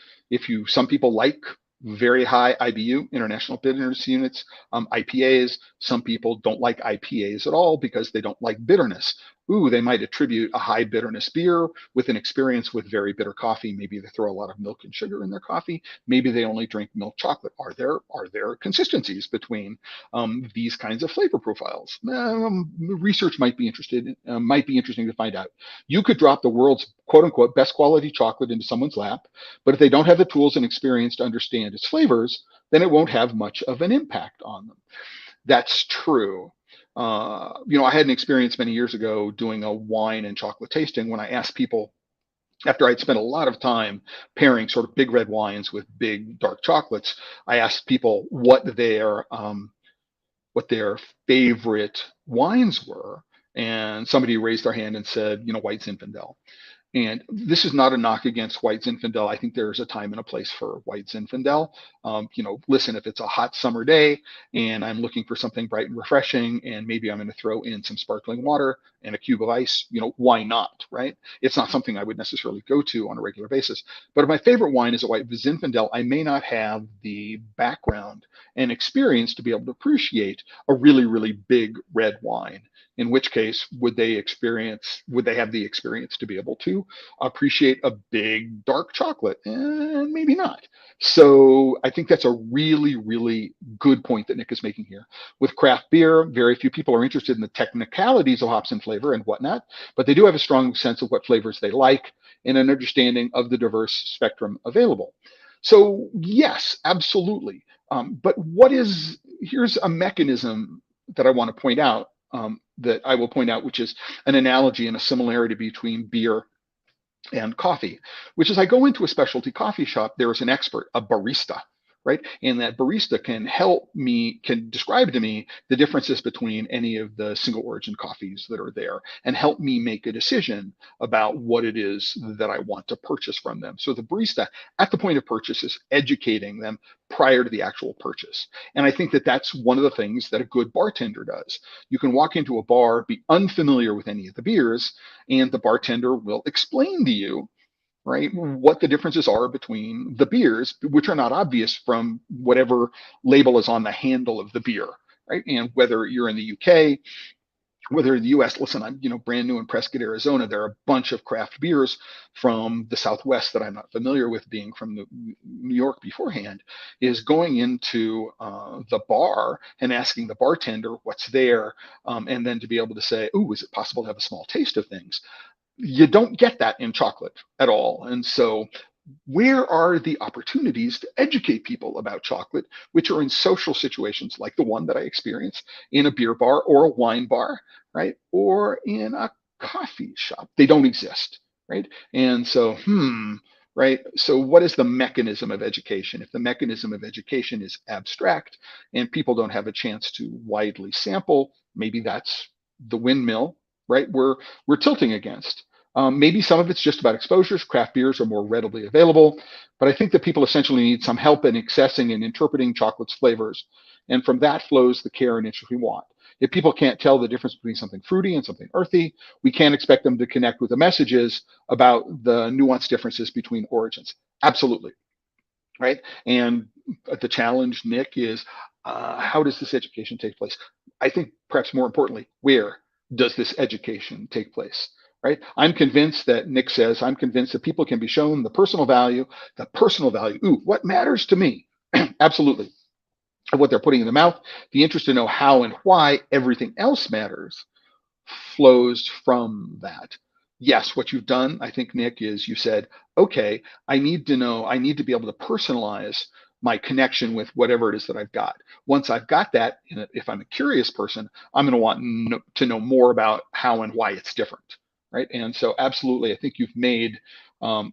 Some people like very high IBU, International Bitterness Units, IPAs. Some people don't like IPAs at all because they don't like bitterness. Ooh, they might attribute a high bitterness beer with an experience with very bitter coffee. Maybe they throw a lot of milk and sugar in their coffee. Maybe they only drink milk chocolate. Are there consistencies between these kinds of flavor profiles? Research might be interesting to find out. You could drop the world's quote unquote best quality chocolate into someone's lap, but if they don't have the tools and experience to understand its flavors, then it won't have much of an impact on them. That's true. I had an experience many years ago doing a wine and chocolate tasting when I asked people, after I'd spent a lot of time pairing sort of big red wines with big dark chocolates, I asked people what their favorite wines were, and somebody raised their hand and said, White Zinfandel. And this is not a knock against White Zinfandel. I think there's a time and a place for White Zinfandel. Listen, if it's a hot summer day and I'm looking for something bright and refreshing, and maybe I'm going to throw in some sparkling water and a cube of ice, why not, right? It's not something I would necessarily go to on a regular basis. But if my favorite wine is a White Zinfandel, I may not have the background and experience to be able to appreciate a really, really big red wine. In which case, would they have the experience to be able to appreciate a big dark chocolate? And maybe not. So I think that's a really, really good point that Nick is making here. With craft beer, very few people are interested in the technicalities of hops and flavor and whatnot, but they do have a strong sense of what flavors they like and an understanding of the diverse spectrum available. So yes, absolutely. But here's a mechanism that I want to point out, which is an analogy and a similarity between beer and coffee, which is I go into a specialty coffee shop, there is an expert, a barista, right? And that barista can describe to me the differences between any of the single origin coffees that are there and help me make a decision about what it is that I want to purchase from them. So the barista at the point of purchase is educating them prior to the actual purchase. And I think that that's one of the things that a good bartender does. You can walk into a bar, be unfamiliar with any of the beers, and the bartender will explain to you, right, what the differences are between the beers, which are not obvious from whatever label is on the handle of the beer, right? And whether you're in the UK, whether in the US, listen, I'm brand new in Prescott, Arizona. There are a bunch of craft beers from the Southwest that I'm not familiar with, being from New York beforehand, is going into the bar and asking the bartender what's there, and then to be able to say, "Ooh, is it possible to have a small taste of things?" You don't get that in chocolate at all. And so where are the opportunities to educate people about chocolate, which are in social situations like the one that I experienced in a beer bar or a wine bar, right? Or in a coffee shop? They don't exist, right? And so, right? So what is the mechanism of education? If the mechanism of education is abstract and people don't have a chance to widely sample, maybe that's the windmill, right? We're tilting against. Maybe some of it's just about exposures. Craft beers are more readily available, but I think that people essentially need some help in accessing and interpreting chocolate's flavors. And from that flows the care and interest we want. If people can't tell the difference between something fruity and something earthy, we can't expect them to connect with the messages about the nuanced differences between origins. Absolutely, right? And the challenge, Nick, is how does this education take place? I think perhaps more importantly, where does this education take place? Right? I'm convinced that people can be shown the personal value. Ooh, what matters to me? Absolutely. What they're putting in the mouth, the interest to know how and why everything else matters flows from that. Yes, what you've done, I think, Nick, is you said, okay, I need to be able to personalize my connection with whatever it is that I've got. Once I've got that, if I'm a curious person, I'm going to want to know more about how and why it's different. Right. And so absolutely, I think you've made, I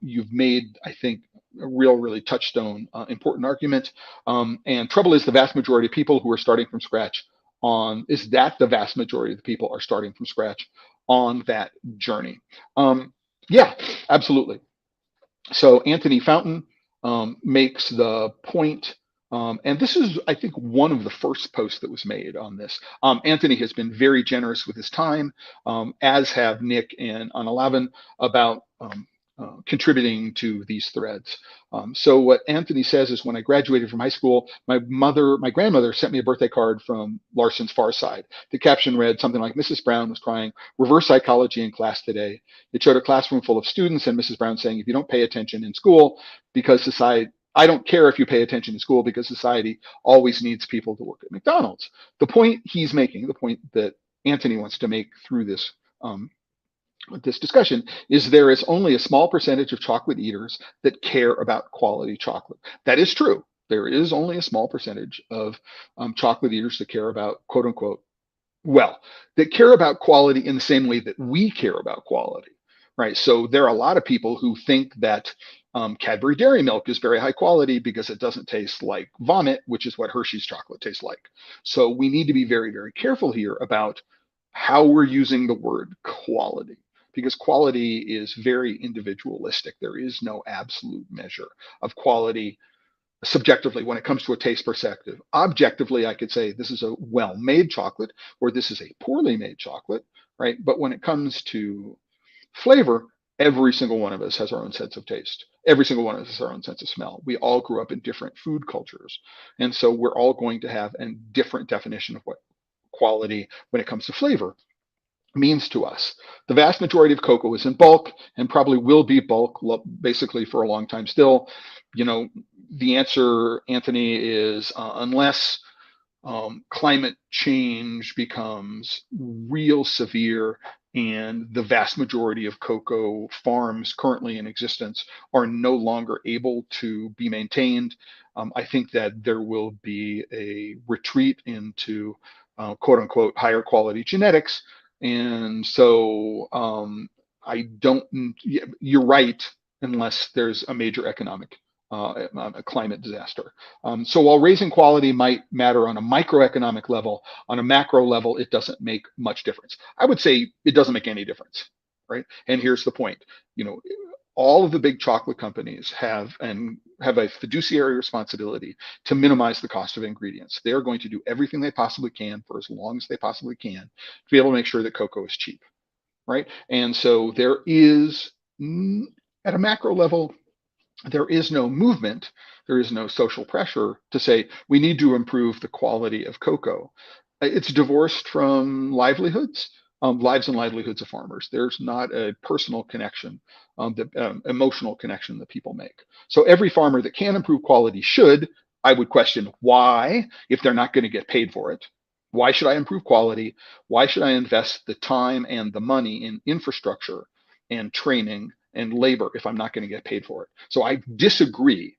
think, a really touchstone, important argument. And trouble is the vast majority of people who are starting from scratch the vast majority of the people are starting from scratch on that journey. Yeah, absolutely. So Anthony Fountain makes the point, and this is, I think, one of the first posts that was made on this. Anthony has been very generous with his time, as have Nick and Analavan, about contributing to these threads. So what Anthony says is, when I graduated from high school, my grandmother sent me a birthday card from Larson's Far Side. The caption read something like, "Mrs. Brown was crying reverse psychology in class today." It showed a classroom full of students and Mrs. Brown saying, "If you don't pay attention in school, because society, I don't care if you pay attention in school because society always needs people to work at McDonald's." The point he's making, the point that Anthony wants to make through um, this discussion, is there is only a small percentage of chocolate eaters that care about quality chocolate. That is true. There is only a small percentage of chocolate eaters that care about, quote unquote, well, that care about quality in the same way that we care about quality, right? So there are a lot of people who think that Cadbury Dairy Milk is very high quality because it doesn't taste like vomit, which is what Hershey's chocolate tastes like. So we need to be very, very careful here about how we're using the word quality, because quality is very individualistic. There is no absolute measure of quality subjectively when it comes to a taste perspective. Objectively, I could say this is a well-made chocolate or this is a poorly made chocolate, right? But when it comes to flavor, every single one of us has our own sense of taste. Every single one of us has our own sense of smell. We all grew up in different food cultures. And so we're all going to have a different definition of what quality when it comes to flavor means to us. The vast majority of cocoa is in bulk and probably will be bulk basically for a long time still. You know, the answer, Anthony, is unless climate change becomes real severe and the vast majority of cocoa farms currently in existence are no longer able to be maintained, I think that there will be a retreat into quote unquote higher quality genetics. And so I don't, you're right, unless there's a major economic a climate disaster. So while raising quality might matter on a microeconomic level, on a macro level, it doesn't make much difference. I would say it doesn't make any difference, right? And here's the point. You know, all of the big chocolate companies have a fiduciary responsibility to minimize the cost of ingredients. They're going to do everything they possibly can for as long as they possibly can to be able to make sure that cocoa is cheap, right? And so there is, at a macro level, there is no movement, there is no social pressure to say we need to improve the quality of cocoa. It's divorced from livelihoods, lives and livelihoods of farmers. There's not a personal connection, the emotional connection that people make. So every farmer that can improve quality should. I would question why, if they're not going to get paid for it. Why should I improve quality? Why should I invest the time and the money in infrastructure and training and labor if I'm not going to get paid for it? So I disagree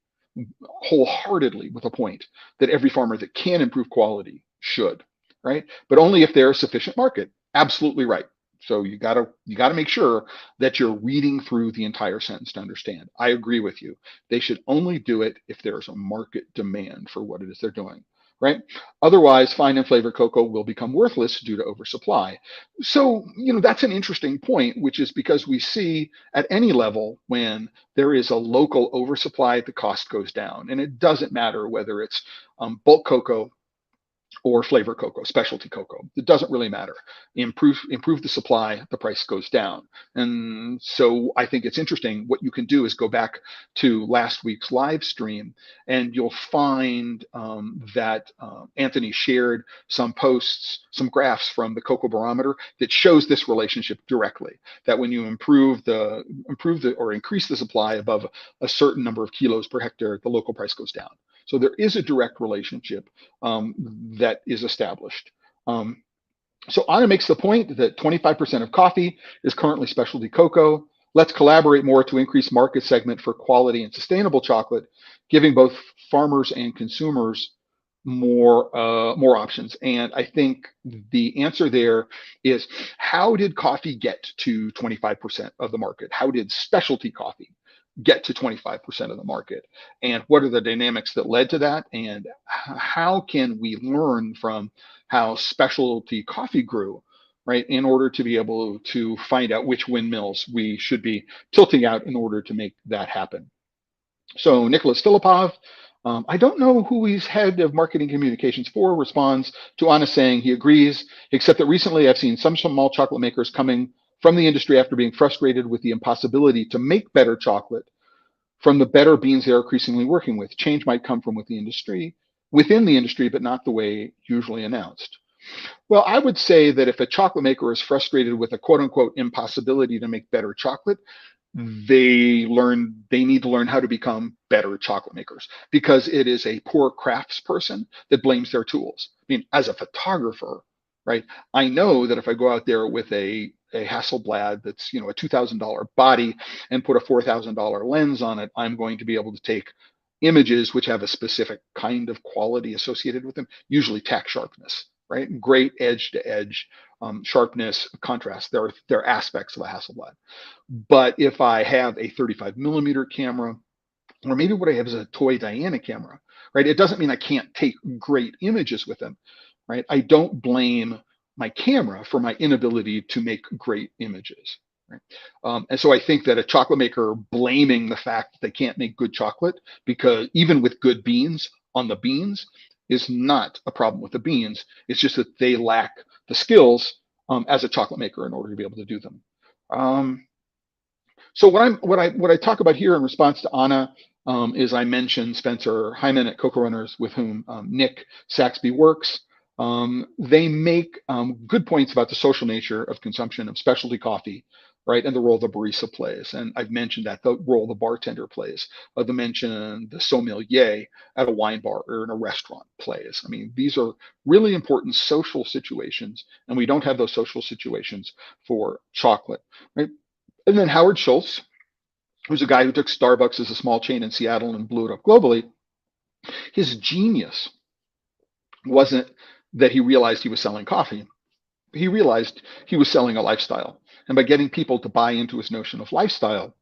wholeheartedly with the point that every farmer that can improve quality should, right? But only if there's sufficient market. Absolutely right. So you gotta make sure that you're reading through the entire sentence to understand. I agree with you. They should only do it if there's a market demand for what it is they're doing, right? Otherwise, fine and flavored cocoa will become worthless due to oversupply. So, you know, that's an interesting point, which is because we see at any level when there is a local oversupply, the cost goes down. And it doesn't matter whether it's bulk cocoa or flavor cocoa, specialty cocoa. It doesn't really matter. Improve the supply, the price goes down. And so I think it's interesting. What you can do is go back to last week's live stream, and you'll find that Anthony shared some posts, some graphs from the Cocoa Barometer that shows this relationship directly. That when you improve the or increase the supply above a certain number of kilos per hectare, the local price goes down. So there is a direct relationship that is established. So Anna makes the point that 25% of coffee is currently specialty cocoa. Let's collaborate more to increase market segment for quality and sustainable chocolate, giving both farmers and consumers more options. And I think the answer there is, how did coffee get to 25% of the market? How did specialty coffee get to 25% of the market? And what are the dynamics that led to that? And how can we learn from how specialty coffee grew, right, in order to be able to find out which windmills we should be tilting out in order to make that happen? So Nicholas Filipov, I don't know who he's head of marketing communications for, responds to Anna saying he agrees, except that recently I've seen some small chocolate makers coming from the industry after being frustrated with the impossibility to make better chocolate from the better beans they're increasingly working with. Change might come from within the industry, but not the way usually announced. Well, I would say that if a chocolate maker is frustrated with a quote unquote impossibility to make better chocolate, they need to learn how to become better chocolate makers, because it is a poor craftsperson that blames their tools. I mean, as a photographer, right? I know that if I go out there with a Hasselblad that's, a $2,000 body and put a $4,000 lens on it, I'm going to be able to take images which have a specific kind of quality associated with them, usually tack sharpness, right? Great edge to edge sharpness, contrast. There are aspects of a Hasselblad. But if I have a 35 millimeter camera, or maybe what I have is a toy Diana camera, right? It doesn't mean I can't take great images with them, right? I don't blame my camera for my inability to make great images, right? And so I think that a chocolate maker blaming the fact that they can't make good chocolate, because even with good beans on the beans, is not a problem with the beans. It's just that they lack the skills as a chocolate maker in order to be able to do them. So what I talk about here in response to Anna is I mentioned Spencer Hyman at Cocoa Runners, with whom Nick Saxby works. They make good points about the social nature of consumption of specialty coffee, right, and the role the barista plays. And I've mentioned that the role the bartender plays. The mention the sommelier at a wine bar or in a restaurant plays. I mean, these are really important social situations, and we don't have those social situations for chocolate, right? And then Howard Schultz, who's a guy who took Starbucks as a small chain in Seattle and blew it up globally. His genius wasn't that he realized he was selling coffee. He realized he was selling a lifestyle. And by getting people to buy into his notion of lifestyle,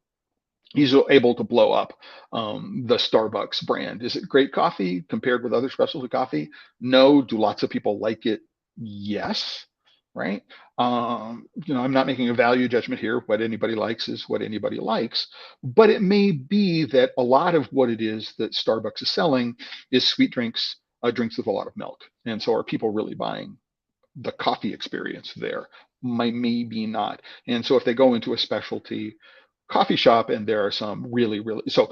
he's able to blow up the Starbucks brand. Is it great coffee compared with other specialty coffee? No. Do lots of people like it? Yes. Right. I'm not making a value judgment here. What anybody likes is what anybody likes. But it may be that a lot of what it is that Starbucks is selling is sweet drinks, drinks with a lot of milk. And so are people really buying the coffee experience there? Maybe not. And so if they go into a specialty coffee shop and there are some really, so,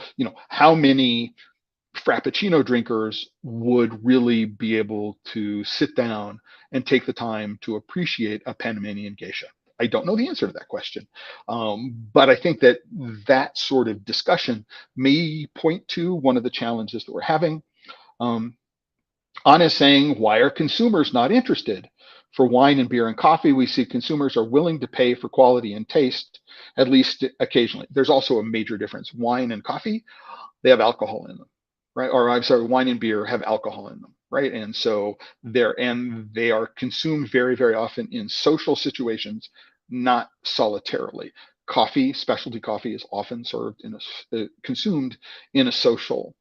how many Frappuccino drinkers would really be able to sit down and take the time to appreciate a Panamanian geisha? I don't know the answer to that question. But I think that sort of discussion may point to one of the challenges that we're having. Anna is saying, why are consumers not interested? For wine and beer and coffee, we see consumers are willing to pay for quality and taste, at least occasionally. There's also a major difference. Wine and coffee, they have alcohol in them, right? Or I'm sorry, wine and beer have alcohol in them, right? And so they are consumed very, very often in social situations, not solitarily. Coffee, specialty coffee, is often consumed in a social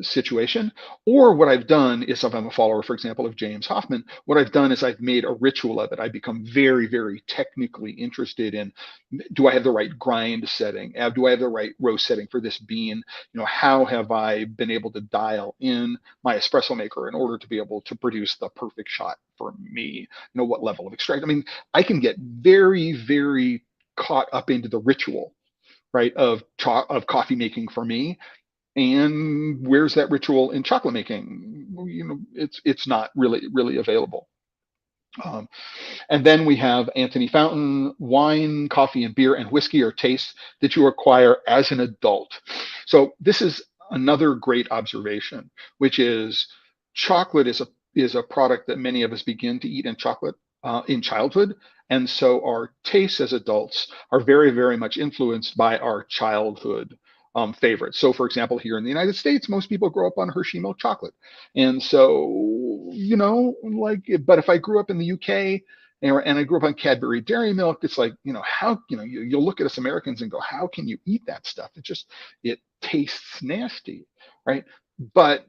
situation. Or what I've done is, if I'm a follower, for example, of James Hoffman, what I've done is I've made a ritual of it. I become very, very technically interested in, do I have the right grind setting? Do I have the right roast setting for this bean? How have I been able to dial in my espresso maker in order to be able to produce the perfect shot for me? What level of extract? I mean, I can get very, very caught up into the ritual, right, of coffee making for me. And where's that ritual in chocolate making? It's not really available. And then we have Anthony Fountain. Wine, coffee, and beer and whiskey are tastes that you acquire as an adult. So this is another great observation, which is chocolate is a product that many of us begin to eat in childhood. And so our tastes as adults are very, very much influenced by our childhood favorites. So, for example, here in the United States, most people grow up on Hershey milk chocolate. And so, but if I grew up in the UK and I grew up on Cadbury Dairy Milk, it's like, how, you'll look at us Americans and go, how can you eat that stuff? It tastes nasty, right? But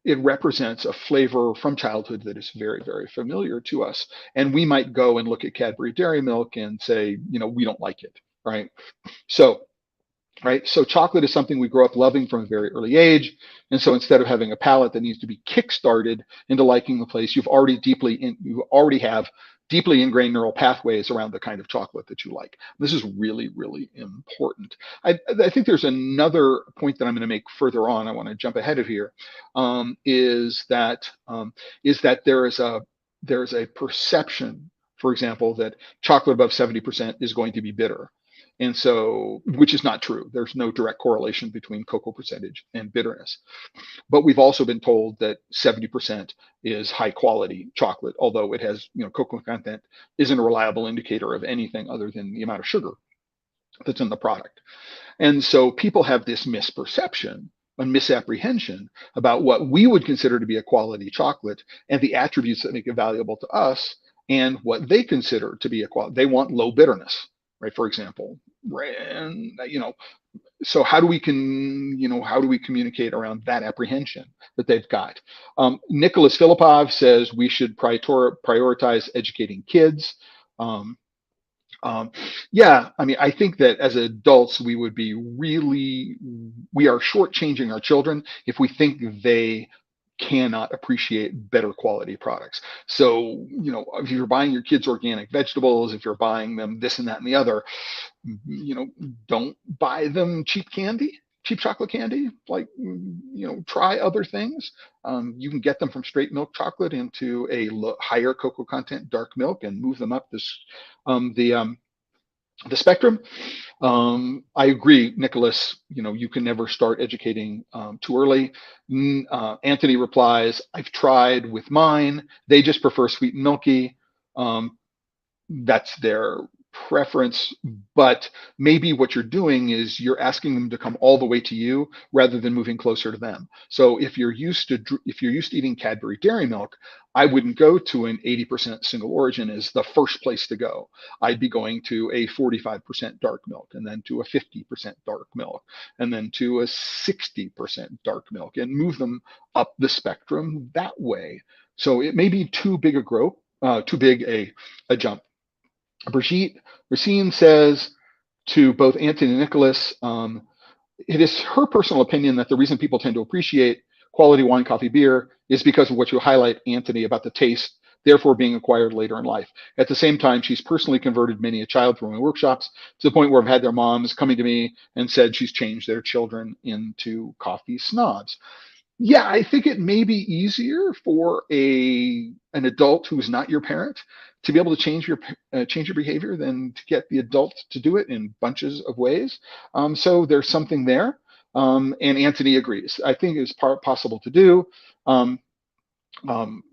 it represents a flavor from childhood that is very, very familiar to us. And we might go and look at Cadbury Dairy Milk and say, we don't like it, right? So chocolate is something we grow up loving from a very early age. And so instead of having a palate that needs to be kickstarted into liking the place, you already have deeply ingrained neural pathways around the kind of chocolate that you like. This is really, really important. I think there's another point that I'm going to make further on. I want to jump ahead of here. Is that there is a perception, for example, that chocolate above 70% is going to be bitter. And so, which is not true. There's no direct correlation between cocoa percentage and bitterness. But we've also been told that 70% is high quality chocolate, although it has, cocoa content isn't a reliable indicator of anything other than the amount of sugar that's in the product. And so people have this misperception and misapprehension about what we would consider to be a quality chocolate and the attributes that make it valuable to us and what they consider to be a quality. They want low bitterness, right? For example, right? And so how do we communicate around that apprehension that they've got? Nicholas Filipov says we should prioritize educating kids. Yeah, I mean, I think that as adults, we are shortchanging our children if we think they cannot appreciate better quality products. So, if you're buying your kids organic vegetables, if you're buying them this and that and the other, don't buy them cheap chocolate candy. Like, try other things. You can get them from straight milk chocolate into a higher cocoa content dark milk and move them up the spectrum. I agree, Nicholas. You can never start educating too early. Anthony replies, "I've tried with mine. They just prefer sweet and milky. That's their preference, but maybe what you're doing is you're asking them to come all the way to you rather than moving closer to them. So if you're used to eating Cadbury dairy milk, I wouldn't go to an 80% single origin as the first place to go. I'd be going to a 45% dark milk, and then to a 50% dark milk, and then to a 60% dark milk, and move them up the spectrum that way. So it may be too big a jump. Brigitte Racine says to both Anthony and Nicholas, it is her personal opinion that the reason people tend to appreciate quality wine, coffee, beer is because of what you highlight, Anthony, about the taste, therefore being acquired later in life. At the same time, she's personally converted many a child through my workshops to the point where I've had their moms coming to me and said she's changed their children into coffee snobs. Yeah, I think it may be easier for an adult who's not your parent to be able to change your behavior than to get the adult to do it in bunches of ways. So there's something there, and Anthony agrees. I think it's possible to do.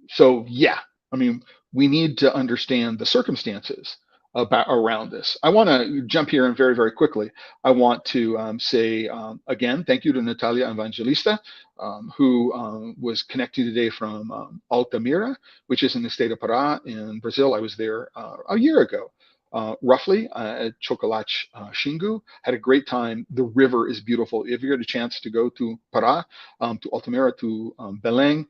So yeah, I mean, we need to understand the circumstances around this. I want to jump here and very, very quickly. I want to say again, thank you to Natalia Evangelista, who was connecting today from Altamira, which is in the state of Pará in Brazil. I was there a year ago. Roughly at Chocolate Xingu. Had a great time. The river is beautiful. If you get a chance to go to Pará, to Altamira, to Belém,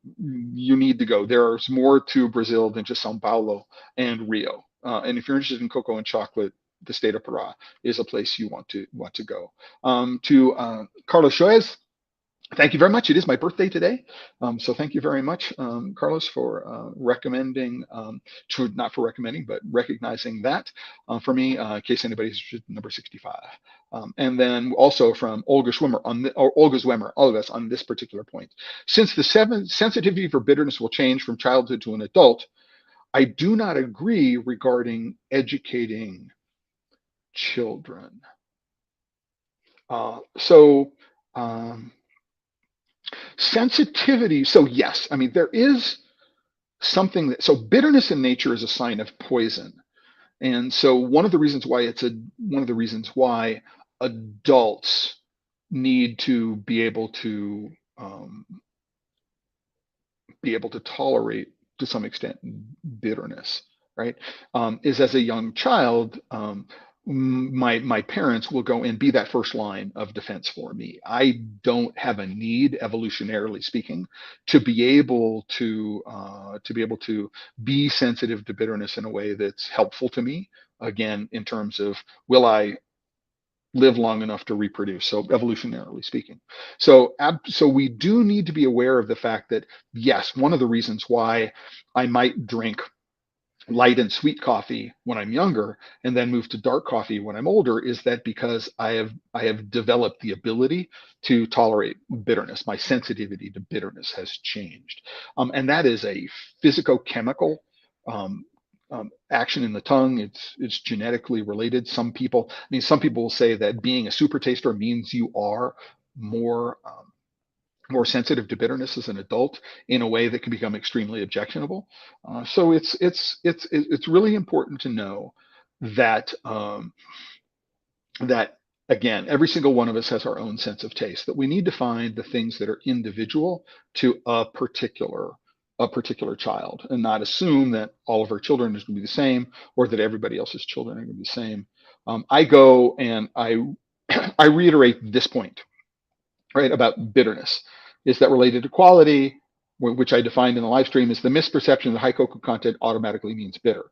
you need to go. There's more to Brazil than just São Paulo and Rio. And if you're interested in cocoa and chocolate, the state of Pará is a place you want to go. To Carlos Shoes, thank you very much. It is my birthday today. So thank you very much, Carlos, for recommending, not for recommending, but recognizing that for me, in case anybody's interested in number 65. And then also from Olga Zwemmer all of us on this particular point. Since the sensitivity for bitterness will change from childhood to an adult, I do not agree regarding educating children. Sensitivity. So yes, I mean, there is something so bitterness in nature is a sign of poison. And so one of the reasons why adults need to be able to tolerate to some extent bitterness, right? Is as a young child, my parents will go and be that first line of defense for me. I don't have a need, evolutionarily speaking, to be able to be sensitive to bitterness in a way that's helpful to me. Again, in terms of will I live long enough to reproduce? So evolutionarily speaking, so we do need to be aware of the fact that yes, one of the reasons why I might drink light and sweet coffee when I'm younger and then move to dark coffee when I'm older is that because I have developed the ability to tolerate bitterness. My sensitivity to bitterness has changed. And that is a physicochemical um, action in the tongue. It's genetically related. Some people will say that being a super taster means you are more more sensitive to bitterness as an adult in a way that can become extremely objectionable. So it's really important to know that that again, every single one of us has our own sense of taste. That we need to find the things that are individual to a particular child, and not assume that all of our children is going to be the same, or that everybody else's children are going to be the same. I go and I reiterate this point, right, about bitterness. Is that related to quality, which I defined in the live stream, is the misperception that high cocoa content automatically means bitter,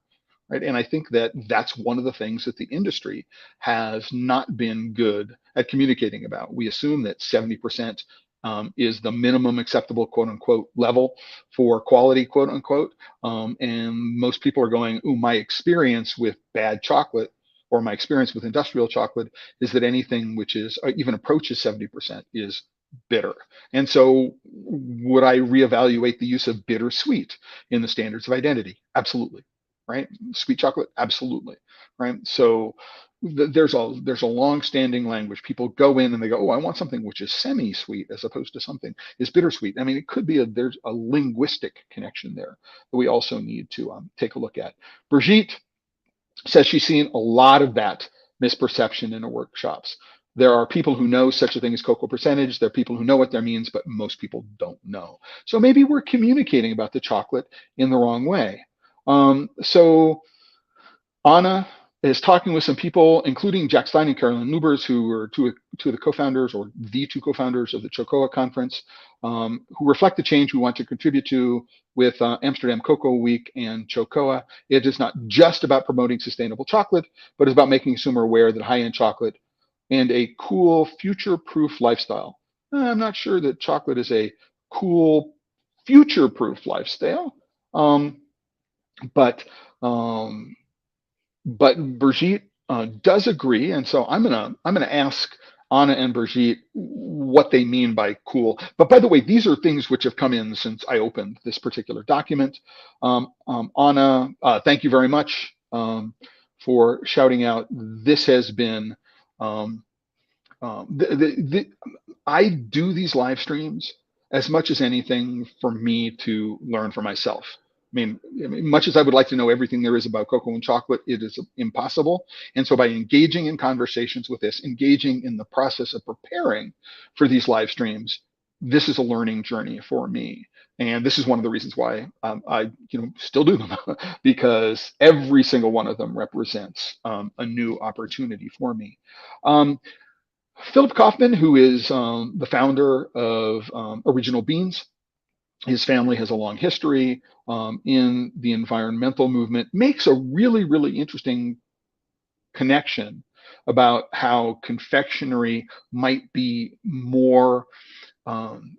right? And I think that that's one of the things that the industry has not been good at communicating about. We assume that 70% is the minimum acceptable quote unquote level for quality quote unquote. And most people are going, "Ooh, my experience with bad chocolate or my experience with industrial chocolate is that anything which is even approaches 70% is bitter." And so would I reevaluate the use of bittersweet in the standards of identity? Absolutely. Right? Sweet chocolate? Absolutely. Right? So there's a long-standing language. People go in and they go, "Oh, I want something which is semi-sweet as opposed to something is bittersweet." I mean, it could be there's a linguistic connection there that we also need to take a look at. Brigitte says she's seen a lot of that misperception in her workshops. There are people who know such a thing as cocoa percentage. There are people who know what that means, but most people don't know. So maybe we're communicating about the chocolate in the wrong way. So Anna is talking with some people, including Jack Stein and Carolyn Lubers, who are two of the co-founders, or the two co-founders of the Chocoa Conference, who reflect the change we want to contribute to with Amsterdam Cocoa Week and Chocoa. It is not just about promoting sustainable chocolate, but it's about making consumer aware that high-end chocolate and a cool, future-proof lifestyle. I'm not sure that chocolate is a cool, future-proof lifestyle, um, but um, but Brigitte does agree, and so I'm gonna ask Anna and Brigitte what they mean by cool. But by the way, these are things which have come in since I opened this particular document. Anna, thank you very much for shouting out. This has been um, I do these live streams as much as anything for me to learn for myself. I mean, much as I would like to know everything there is about cocoa and chocolate, it is impossible. And so by engaging in conversations with this, engaging in the process of preparing for these live streams, this is a learning journey for me. And this is one of the reasons why I still do them, because every single one of them represents a new opportunity for me. Um, Philip Kaufman, who is the founder of Original Beans, his family has a long history in the environmental movement, makes a really, really interesting connection about how confectionery might be more, um,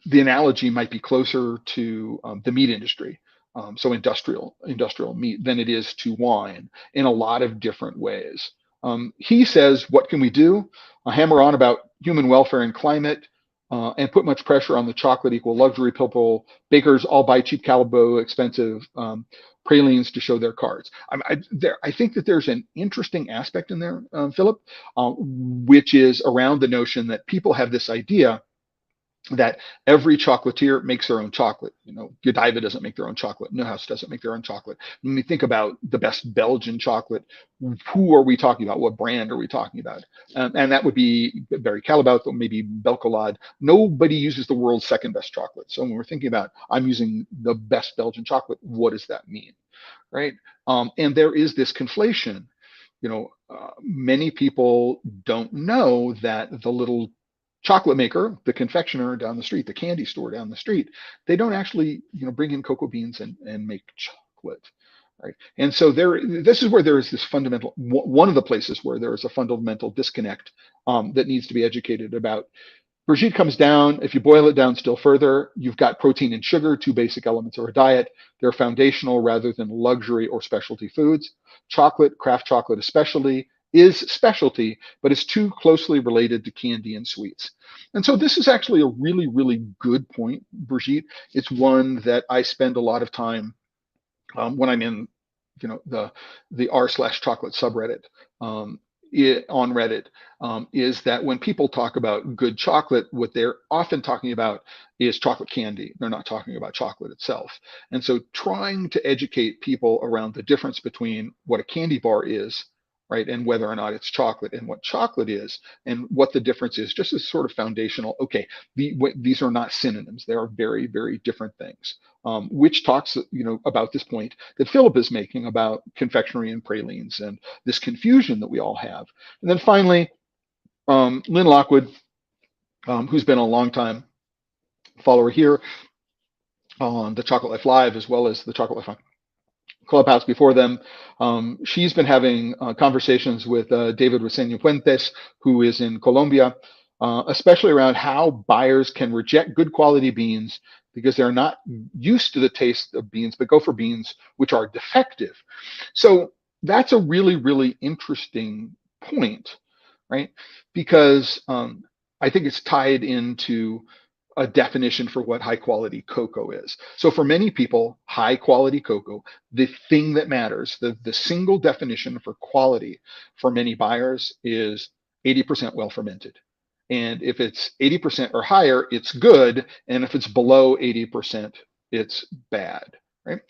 the analogy might be closer to the meat industry. So industrial meat than it is to wine in a lot of different ways. He says, what can we do? Hammer on about human welfare and climate, and put much pressure on the chocolate equal luxury people. Bakers all buy cheap Calabo, expensive pralines to show their cards. I think that there's an interesting aspect in there, Philip, which is around the notion that people have this idea that every chocolatier makes their own chocolate. Godiva doesn't make their own chocolate. Neuhaus doesn't make their own chocolate. When we think about the best Belgian chocolate, who are we talking about? What brand are we talking about? And that would be Barry Callebaut, or maybe Belcolade. Nobody uses the world's second best chocolate. So when we're thinking about, I'm using the best Belgian chocolate, what does that mean, right? And there is this conflation. Many people don't know that the little chocolate maker, the confectioner down the street, the candy store down the street, they don't actually, bring in cocoa beans and make chocolate, right? And so this is where there is this one of the places where there is a fundamental disconnect that needs to be educated about. Brigitte comes down. If you boil it down still further, you've got protein and sugar, two basic elements of a diet. They're foundational rather than luxury or specialty foods. Chocolate, craft chocolate especially, is specialty, but it's too closely related to candy and sweets. And so this is actually a really, really good point, Brigitte. It's one that I spend a lot of time when I'm in, the r/chocolate subreddit. On Reddit, is that when people talk about good chocolate, what they're often talking about is chocolate candy. They're not talking about chocolate itself. And so trying to educate people around the difference between what a candy bar is, right, and whether or not it's chocolate, and what chocolate is, and what the difference is, just as sort of foundational. Okay, these are not synonyms. They are very, very different things. Which talks, about this point that Philip is making about confectionery and pralines and this confusion that we all have. And then finally, Lynn Lockwood, who's been a long time follower here on the Chocolate Life Live, as well as the Chocolate Life Clubhouse before them. She's been having conversations with David Roseno Fuentes, who is in Colombia, especially around how buyers can reject good quality beans because they're not used to the taste of beans, but go for beans which are defective. So that's a really, really interesting point, right? Because I think it's tied into a definition for what high quality cocoa is. So for many people, high quality cocoa, the thing that matters, the single definition for quality for many buyers is 80% well fermented. And if it's 80% or higher, it's good. And if it's below 80%, it's bad, right?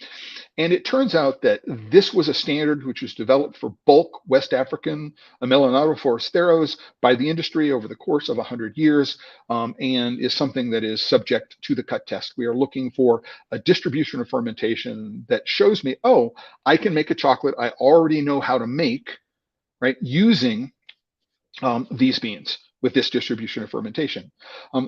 And it turns out that this was a standard which was developed for bulk West African Amelinado forasteros by the industry over the course of 100 years, and is something that is subject to the cut test. We are looking for a distribution of fermentation that shows me, oh, I can make a chocolate I already know how to make, right, using these beans with this distribution of fermentation.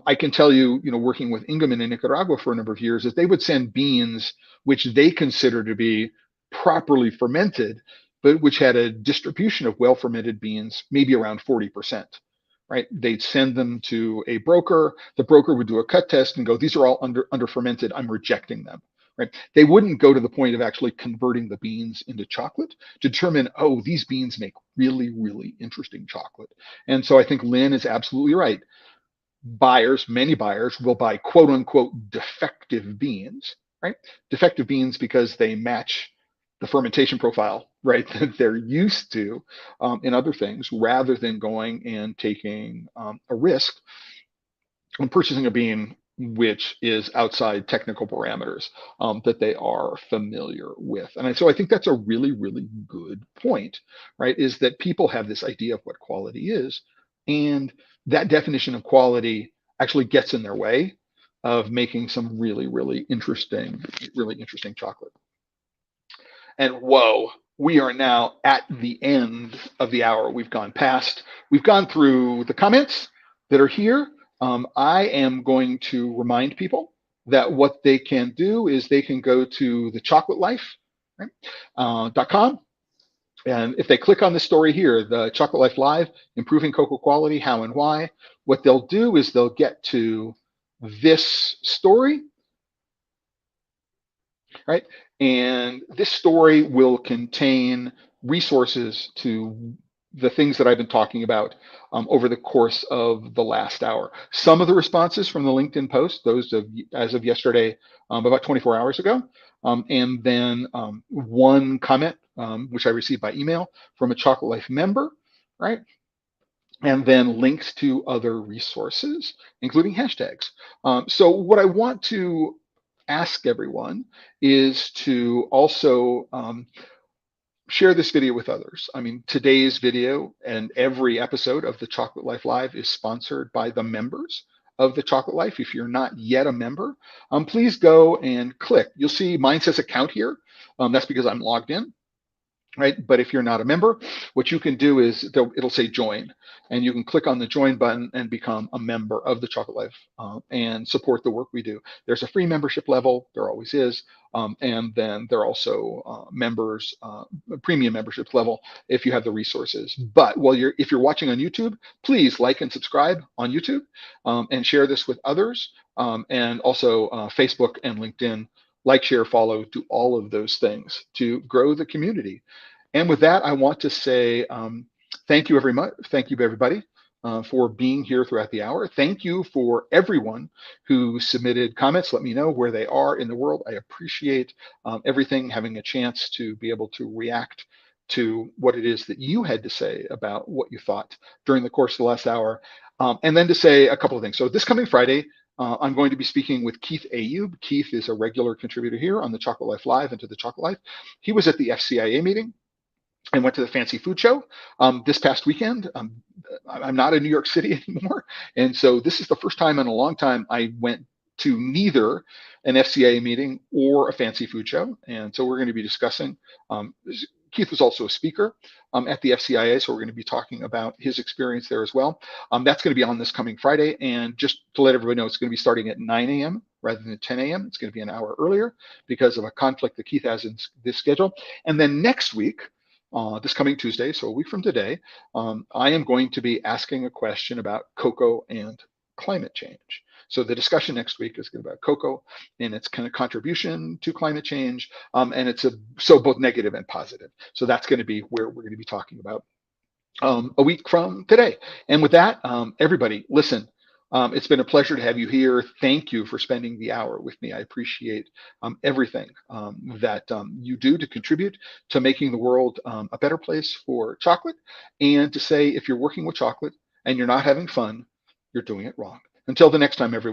I can tell you, working with Ingeman in Nicaragua for a number of years, is they would send beans which they consider to be properly fermented, but which had a distribution of well-fermented beans, maybe around 40%, right? They'd send them to a broker. The broker would do a cut test and go, these are all under fermented. I'm rejecting them. Right? They wouldn't go to the point of actually converting the beans into chocolate to determine, oh, these beans make really, really interesting chocolate. And so I think Lynn is absolutely right. Many buyers will buy quote unquote defective beans, right? Defective beans because they match the fermentation profile, right, that they're used to in other things, rather than going and taking a risk on purchasing a bean which is outside technical parameters that they are familiar with. And so I think that's a really, really good point, right? Is that people have this idea of what quality is, and that definition of quality actually gets in their way of making some really, really interesting chocolate. And whoa, we are now at the end of the hour. We've gone through the comments that are here. I am going to remind people that what they can do is they can go to TheChocolateLife.com. And if they click on the story here, the Chocolate Life Live, Improving Cocoa Quality, How and Why, what they'll do is they'll get to this story, right? And this story will contain resources to the things that I've been talking about over the course of the last hour. Some of the responses from the LinkedIn post, those as of yesterday, about 24 hours ago, and then one comment, which I received by email from a Chocolate Life member, right? And then links to other resources, including hashtags. So what I want to ask everyone is to also share this video with others. I mean, today's video and every episode of the Chocolate Life Live is sponsored by the members of the Chocolate Life. If you're not yet a member, please go and click. You'll see mine says account here. That's because I'm logged in. right? But if you're not a member, what you can do is it'll say join, and you can click on the join button and become a member of the Chocolate Life and support the work we do. There's a free membership level, there always is, and then there are also premium memberships level if you have the resources. But if you're watching on YouTube, please like and subscribe on YouTube and share this with others, and also Facebook and LinkedIn. Like, share, follow, do all of those things to grow the community. And with that, I want to say thank you very much. Thank you, everybody, for being here throughout the hour. Thank you for everyone who submitted comments. Let me know where they are in the world. I appreciate everything, having a chance to be able to react to what it is that you had to say about what you thought during the course of the last hour. And then to say a couple of things. So this coming Friday, I'm going to be speaking with Keith Ayub. Keith is a regular contributor here on the Chocolate Life Live and to the Chocolate Life. He was at the FCIA meeting and went to the Fancy Food Show this past weekend. I'm not in New York City anymore. And so this is the first time in a long time I went to neither an FCIA meeting or a Fancy Food Show. And so we're going to be discussing, Keith was also a speaker at the FCIA, so we're going to be talking about his experience there as well. That's going to be on this coming Friday. And just to let everybody know, it's going to be starting at 9 a.m. rather than 10 a.m. It's going to be an hour earlier because of a conflict that Keith has in this schedule. And then next week, this coming Tuesday, so a week from today, I am going to be asking a question about cocoa and climate change. So the discussion next week is going to be about cocoa and its kind of contribution to climate change, and it's both negative and positive. So that's going to be where we're going to be talking about a week from today. And with that, everybody, listen. It's been a pleasure to have you here. Thank you for spending the hour with me. I appreciate everything that you do to contribute to making the world a better place for chocolate. And to say, if you're working with chocolate and you're not having fun, you're doing it wrong. Until the next time, everyone.